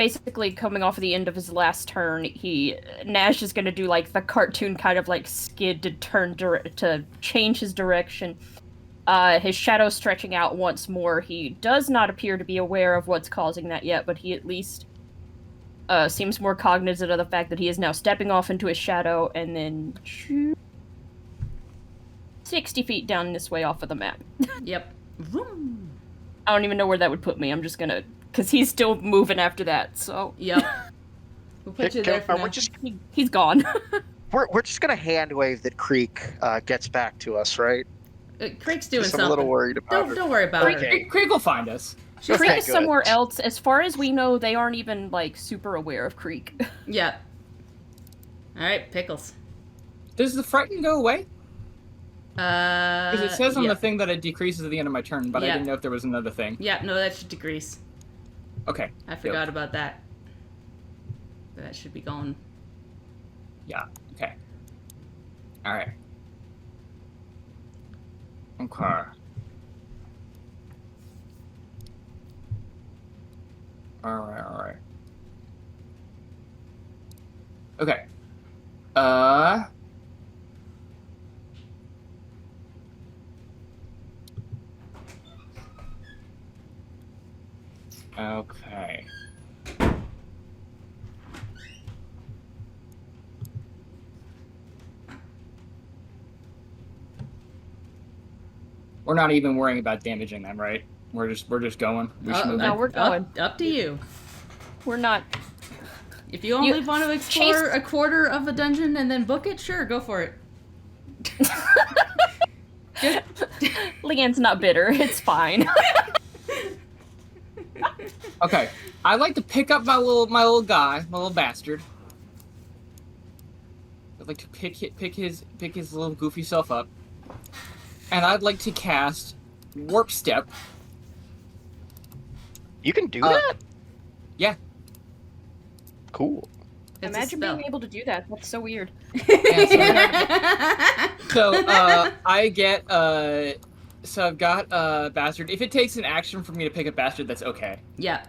basically coming off of the end of his last turn, Nash is gonna do like the cartoon kind of like skid to to change his direction. His shadow stretching out once more. He does not appear to be aware of what's causing that yet, but he at least seems more cognizant of the fact that he is now stepping off into his shadow and then 60 feet down this way off of the map. Yep. Vroom. I don't even know where that would put me. I'm just gonna... Because he's still moving after that, so... Yep. We'll put you there for now. He's gone. We're just gonna hand wave that Creek gets back to us, right? Creek's doing Just something. I'm a little worried about her. Don't worry about her. Okay. Krieg will find us. Creek Okay, is good. somewhere else. As far as we know, they aren't even, like, super aware of Creek. Yeah. Alright, Pickles. Does the frighten go away? Because Because it says on yeah. the thing that it decreases at the end of my turn, but I Yeah. didn't know if there was another thing. Yeah, no, that should decrease. Okay. I forgot about that. But that should be gone. Yeah. Okay. All right. Okay. All right. Okay. Okay. We're not even worrying about damaging them, right? We're just going. We should move no, in. we're going. Up to you. We're not. If you only want to explore a quarter of a dungeon and then book it, sure, go for it. Leanne's not bitter. It's fine. Okay. I'd like to pick up my little guy, my little bastard. I'd like to pick his little goofy self up. And I'd like to cast Warp Step. You can do that? Yeah. Cool. It's Imagine being able to do that. That's so weird. So I get so I've got bastard. If it takes an action for me to pick up bastard, that's okay. Yeah,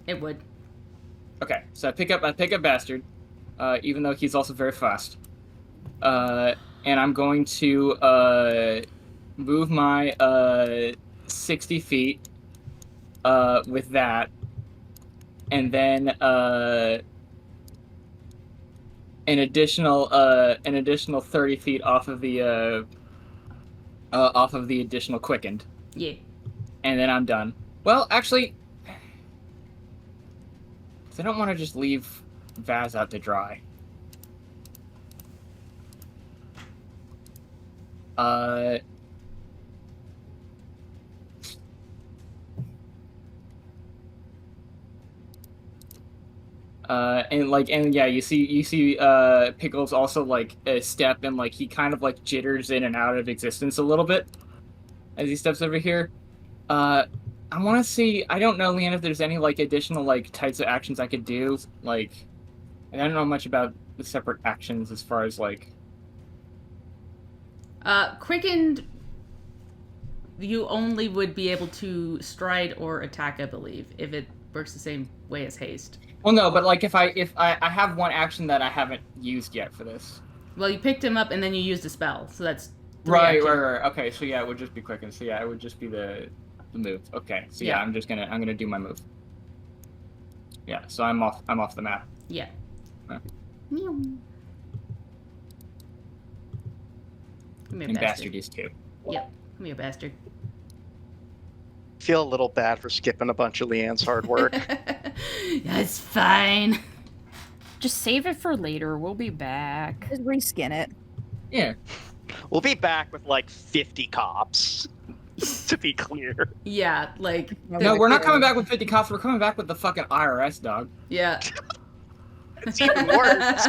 it would. Okay, so I pick up bastard, even though he's also very fast. And I'm going to move my 60 feet with that, and then an additional 30 feet off of the additional quickened. Yeah. And then I'm done. Well, actually, I don't want to just leave Vaz out to dry. And yeah, you see Pickles also like step, and like he kind of like jitters in and out of existence a little bit as he steps over here. I want to see. I don't know, Leanne, if there's any like additional like types of actions I could do. Like, I don't know much about the separate actions as far as like. Quickened. You only would be able to stride or attack, I believe, if it works the same way as haste. Well, no, but like if I have one action that I haven't used yet for this. Well, you picked him up and then you used a spell, so that's Right. Okay, so yeah, it would just be quicken. So yeah, it would just be the move. Okay, so yeah, I'm gonna do my move. Yeah, so I'm off the map. Yeah. Yeah. Come here, And bastard. bastard is too. Yep. Come here, bastard. Feel a little bad for skipping a bunch of Leanne's hard work. That's fine. Just save it for later. We'll be back. Just reskin it. Yeah. We'll be back with like 50 cops, to be clear. Yeah, like... No, we're not coming back with 50 cops. We're coming back with the fucking IRS, dog. Yeah. It's even worse.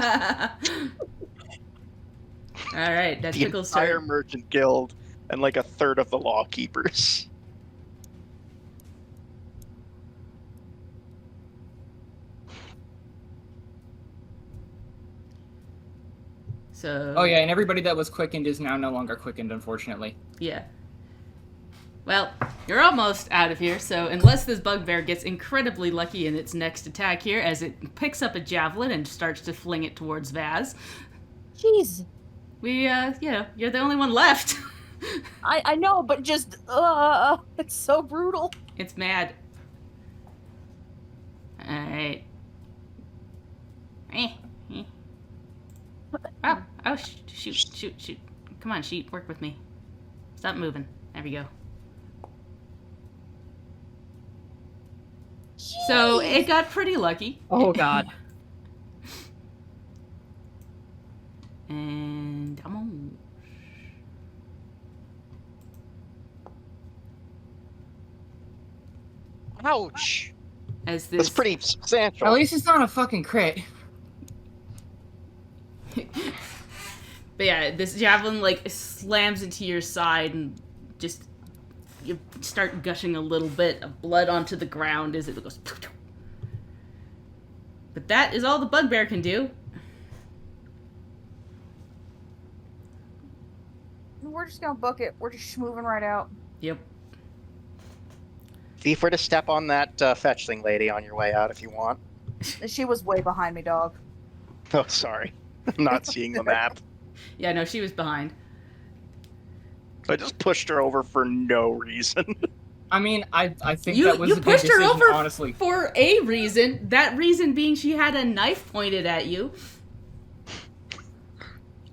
Alright, that's The Pickle's entire turn. merchant guild and like a third of the law keepers. So... Oh yeah, and everybody that was quickened is now no longer quickened, unfortunately. Yeah. Well, you're almost out of here, so unless this bugbear gets incredibly lucky in its next attack here, as it picks up a javelin and starts to fling it towards Vaz, Jeez. we, you're the only one left. I know, but just, it's so brutal. It's mad. Alright. Oh, shoot. Come on, sheet, work with me. Stop moving. There we go. So, it got pretty lucky. Oh god. And I'm on. Ouch! As this... That's pretty substantial. At least it's not a fucking crit. But yeah, this javelin, like, slams into your side and just... You start gushing a little bit of blood onto the ground as it goes... But that is all the bugbear can do. We're just gonna book it. We're just moving right out. Yep. Feel free to step on that fetchling lady on your way out if you want. She was way behind me, dog. Oh, sorry. not seeing the map. Yeah, no, she was behind. I just pushed her over for no reason. I mean, I think You that was a good pushed her decision, over honestly. for a reason. That reason being she had a knife pointed at you.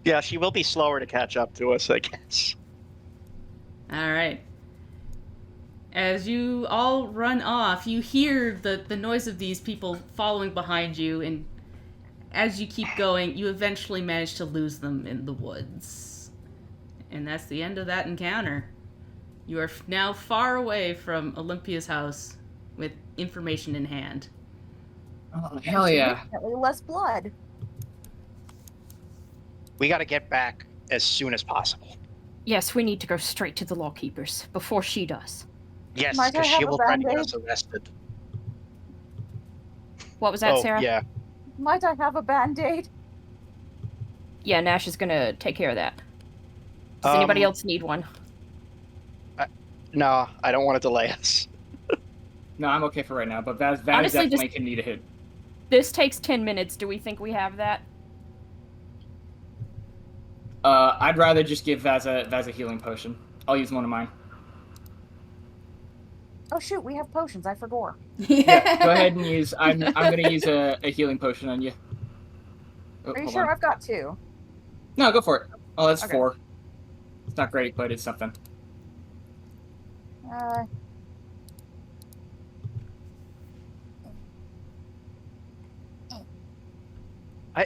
Yeah, she will be slower to catch up to us, I guess. All right. As you all run off, you hear the noise of these people following behind you, and as you keep going, you eventually manage to lose them in the woods. And that's the end of that encounter. You are now far away from Olympia's house with information in hand. Oh, hell yeah. Significantly less blood. We got to get back as soon as possible. Yes, we need to go straight to the lawkeepers before she does. Yes, Might I because she have a will try to get Band-Aid? us arrested. What was that, Oh, Sarah? yeah. Might I have a band-aid? Yeah, Nash is gonna take care of that. Does anybody else need one? No, I don't want to delay us. No, I'm okay for right now, but Vaz Honestly, definitely can need a hit. This takes 10 minutes. Do we think we have that? I'd rather just give Vaz a healing potion. I'll use one of mine. Oh shoot, we have potions. I forgot. Yeah, go ahead and use. I'm gonna use a healing potion on you. Oh, Are you hold sure? on. I've got 2. No, go for it. Oh, that's Okay. 4. It's not great, but it's something.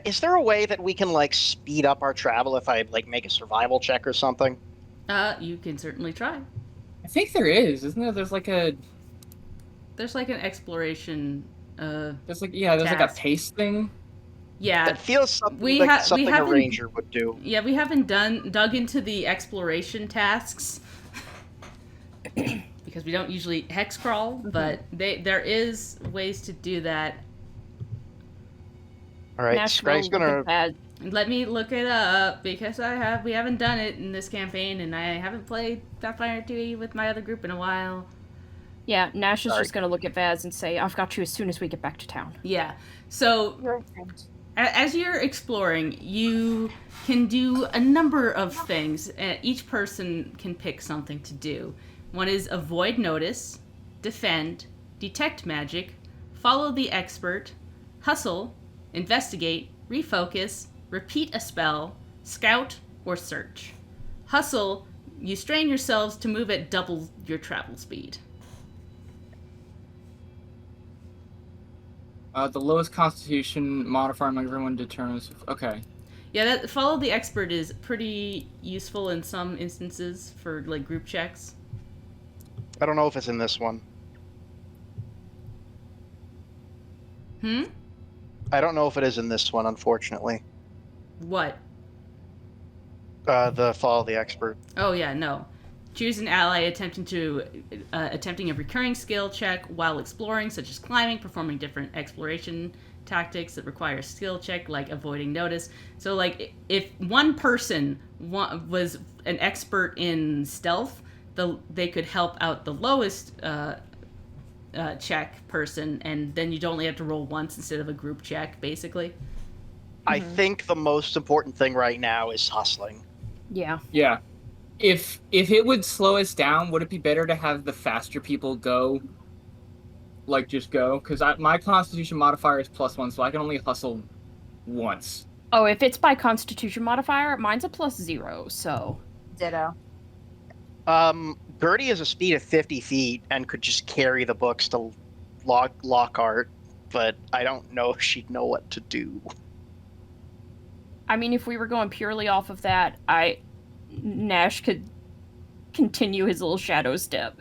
Is there a way that we can, like, speed up our travel if I, like, make a survival check or something? You can certainly try. I think there is, isn't there? There's like an exploration. there's like a Task. pace thing. Yeah, That feels something we like ha- we something a haven't- ranger would do. yeah. We haven't dug into the exploration tasks because we don't usually hex crawl, but there is ways to do that. All right, Nash Scragg's will gonna... look at Let me look it up because we haven't done it in this campaign, and I haven't played Pathfinder 2 with my other group in a while. Yeah, Nash is Sorry. just gonna look at Vaz and say, "I've got you as soon as we get back to town." Yeah. So You're infant. as you're exploring, you can do a number of things. Each person can pick something to do. One is avoid notice, defend, detect magic, follow the expert, hustle, investigate, refocus, repeat a spell, scout, or search. Hustle, you strain yourselves to move at double your travel speed. The lowest constitution modifier among everyone determines. Okay. Yeah, follow the expert is pretty useful in some instances for like group checks. I don't know if it's in this one. I don't know if it is in this one, unfortunately. What? The follow the expert. Oh yeah, no. Choose an ally attempting a recurring skill check while exploring, such as climbing, performing different exploration tactics that require a skill check, like avoiding notice. So, like, if one person was an expert in stealth, they could help out the lowest check person, and then you'd only have to roll once instead of a group check, basically. I think the most important thing right now is hustling. Yeah. Yeah. If it would slow us down, would it be better to have the faster people go? Like, just go? Because my constitution modifier is +1, so I can only hustle once. Oh, if it's by Constitution modifier, mine's a +0. So Ditto. Gertie has a speed of 50 feet and could just carry the books to Lockhart, but I don't know if she'd know what to do. I mean, if we were going purely off of that, Nash could continue his little shadow step.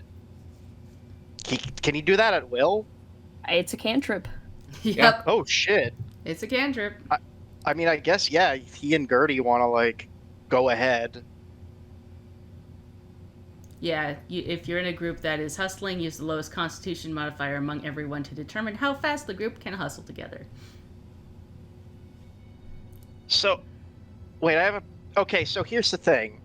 Can he do that at will? It's a cantrip. Yep, Oh, shit. it's a cantrip. I mean, I guess, yeah, he and Gertie want to, like, go ahead. Yeah, if you're in a group that is hustling, use the lowest constitution modifier among everyone to determine how fast the group can hustle together. So, wait, okay, so here's the thing.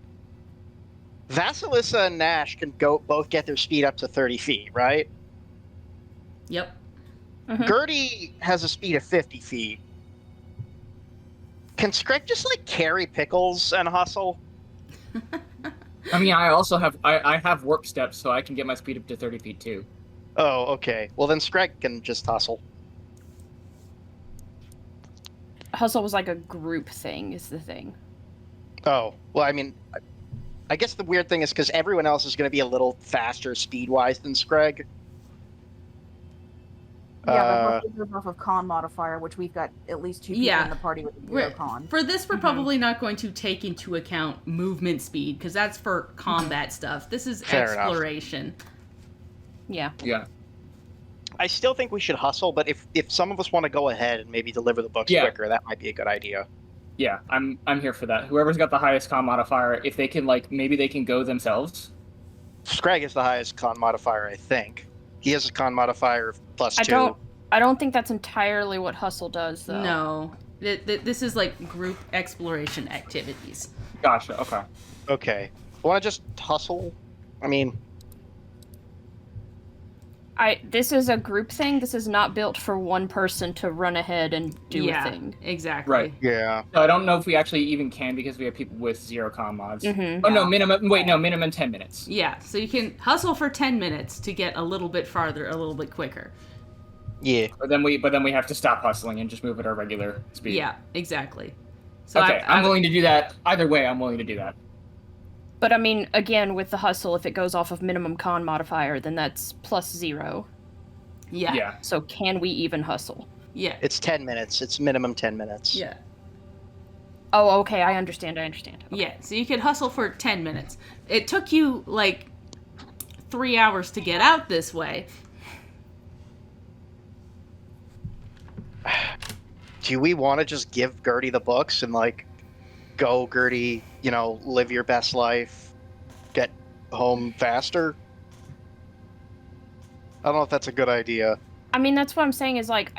Vasilissa and Nash can both get their speed up to 30 feet, right? Yep. Mhm. Gertie has a speed of 50 feet. Can Screg just like carry Pickles and hustle? I mean, I have warp steps, so I can get my speed up to 30 feet too. Oh, okay. Well, then Screg can just hustle. Hustle was like a group thing, is the thing. Oh, well, I mean, I guess the weird thing is because everyone else is going to be a little faster speed-wise than Screg. Yeah, but goes off of con modifier, which we've got at least 2 people in the party with 0 con. For this, we're probably not going to take into account movement speed, because that's for combat stuff. This is Fair exploration. Yeah. Yeah. I still think we should hustle, but if some of us want to go ahead and maybe deliver the books quicker, that might be a good idea. Yeah, I'm here for that. Whoever's got the highest con modifier, if they can, like, maybe they can go themselves. Screg is the highest con modifier, I think. He has a con modifier of +2. I don't think that's entirely what Hustle does, though. No. This is like group exploration activities. Gotcha, okay. Okay. Want to just hustle? I mean... This is a group thing. This is not built for one person to run ahead and do a thing. Exactly. Right. Yeah. So I don't know if we actually even can because we have people with 0 con mods. Mm-hmm. Oh, no, minimum 10 minutes. Yeah, so you can hustle for 10 minutes to get a little bit farther, a little bit quicker. Yeah. But then we have to stop hustling and just move at our regular speed. Yeah, exactly. So Okay, I'm willing to do that. Either way, I'm willing to do that. But I mean, again, with the Hustle, if it goes off of minimum con modifier, then that's +0. Yeah. Yeah. So can we even hustle? Yeah. It's 10 minutes. It's minimum 10 minutes. Yeah. Oh, okay, I understand. Okay. Yeah, so you could hustle for 10 minutes. It took you, like, 3 hours to get out this way. Do we want to just give Gertie the books and, like, go, Gertie, live your best life, get home faster? I don't know if that's a good idea. I mean, that's what I'm saying is, like,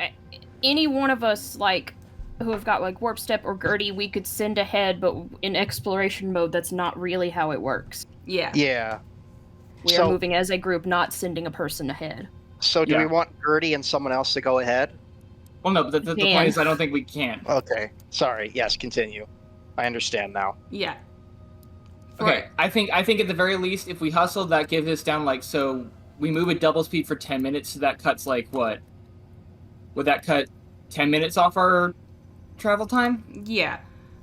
any one of us, like, who have got, like, Warp Step or Gertie, we could send ahead, but in exploration mode, that's not really how it works. Yeah. Yeah. We are moving as a group, not sending a person ahead. So do we want Gertie and someone else to go ahead? Well, no, the point is I don't think we can. Okay. Sorry. Yes, continue. I understand now. Yeah. Okay, I think at the very least, if we hustle, that gives us down, like, so we move at double speed for 10 minutes, so that cuts, like, what? Would that cut 10 minutes off our travel time? Yeah.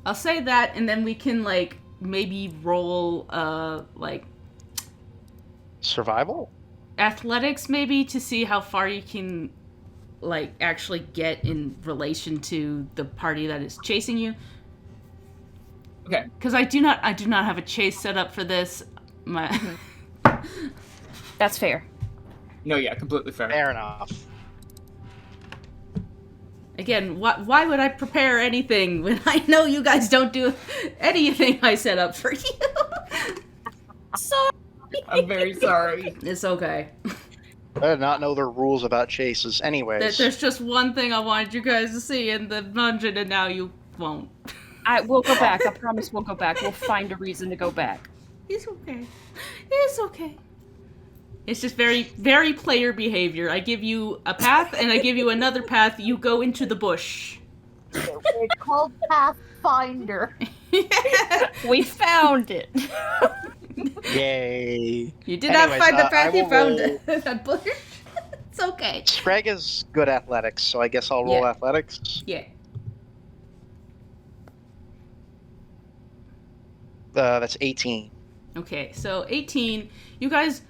I'll say that, and then we can, like, maybe roll, like... Survival? Athletics, maybe, to see how far you can, like, actually get in relation to the party that is chasing you. Okay. Because I do not have a chase set up for this. That's fair. No, yeah, completely fair. Fair enough. Again, why would I prepare anything when I know you guys don't do anything I set up for you? Sorry. I'm very sorry. It's okay. I did not know the rules about chases. Anyways. There's just one thing I wanted you guys to see in the dungeon, and now you won't. We'll go back. I promise we'll go back. We'll find a reason to go back. It's okay. It's okay. It's just very, very player behavior. I give you a path, and I give you another path. You go into the bush. It's called Pathfinder. We found it. Yay. You did not find the path, you found roll... a bush. It's okay. Screg is good athletics, so I guess I'll roll athletics. Yeah. That's 18. Okay, so 18, you guys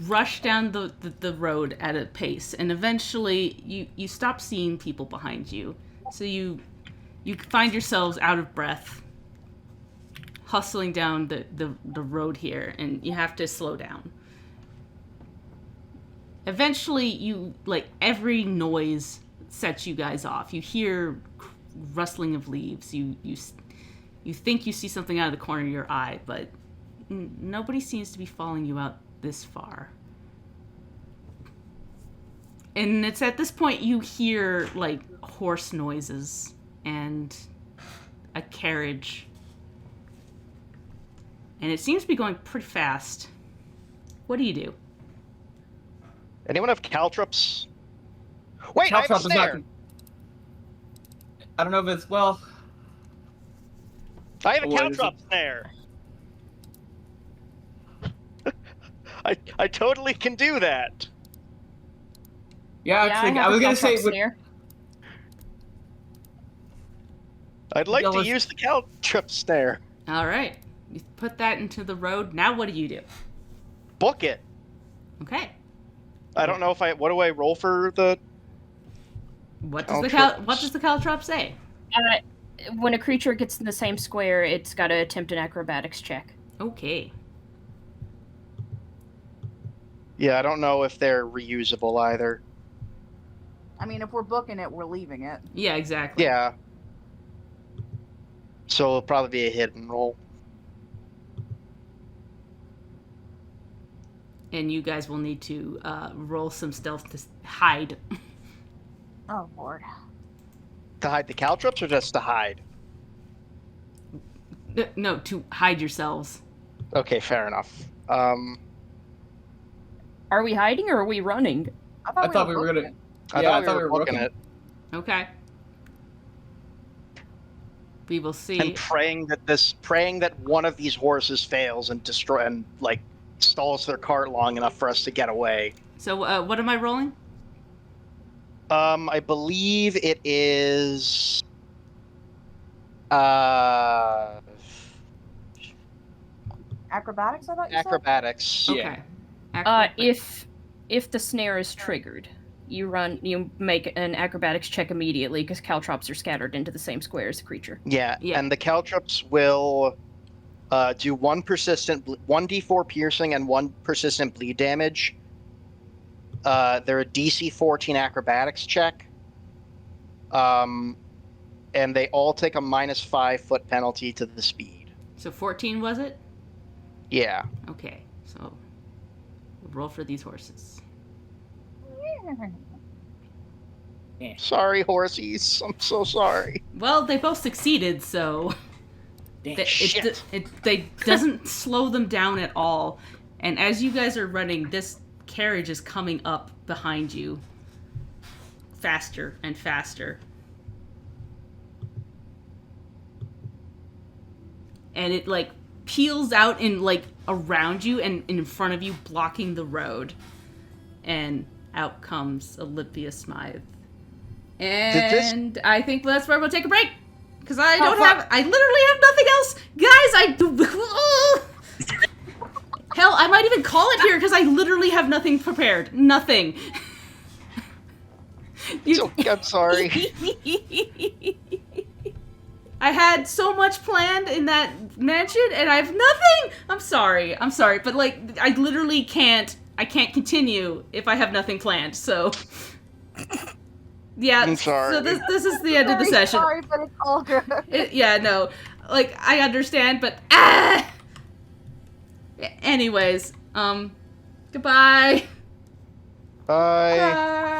rush down the road at a pace, and eventually you stop seeing people behind you. So you find yourselves out of breath, hustling down the road here, and you have to slow down. Eventually, every noise sets you guys off. You hear rustling of leaves. You think you see something out of the corner of your eye, but nobody seems to be following you out this far. And it's at this point you hear, like, horse noises and a carriage. And it seems to be going pretty fast. What do you do? Anyone have caltrops? Wait, I have a snare! I don't know if it's, well... I have a What is caltrop snare. I totally can do that. Yeah, actually, I I have was a gonna say. caltrop snare. I'd like Yeah, to let's- use the caltrop snare. All right. You put that into the road. Now what do? Book it. Okay. I don't know if I. What do I roll for the? What Caltrops. does the caltrop say? When a creature gets in the same square, it's got to attempt an acrobatics check. Okay. Yeah, I don't know if they're reusable either. I mean, if we're booking it, we're leaving it. Yeah, exactly. Yeah. So it'll probably be a hit and roll. And you guys will need to roll some stealth to hide. Oh lord. To hide the caltrops or just to hide? No, to hide yourselves. Okay, fair enough. Are we hiding or are we running? I thought we were booking gonna. it. I Yeah, thought we were booking booking it Okay. We will see. and praying that one of these horses fails and stalls their cart long enough for us to get away. So, what am I rolling? I believe it is. Acrobatics, I thought you said? Acrobatics. Yeah. Okay. If the snare is triggered, you make an acrobatics check immediately because caltrops are scattered into the same square as the creature. Yeah, Yeah. and the caltrops will do 1d4 piercing and 1 persistent bleed damage. They're a DC 14 acrobatics check. And they all take a -5 foot penalty to the speed. So 14 was it? Yeah. Okay. So roll for these horses. Sorry, horsies. I'm so sorry. Well, they both succeeded, so Shit. they doesn't slow them down at all. And as you guys are running, this carriage is coming up behind you faster and faster. And it like peels out and like around you and in front of you, blocking the road. And out comes Olympia Smythe. And I think that's where we'll take a break. Because I literally have nothing else. Guys, hell, I might even call it here because I literally have nothing prepared. Nothing. I'm sorry. I had so much planned in that mansion and I have nothing. I'm sorry. But like, I literally can't continue if I have nothing planned. So, yeah. I'm sorry. So this is the end of the Very session. Sorry, but it's all good. No. Like, I understand, but anyways, goodbye. Bye. Bye.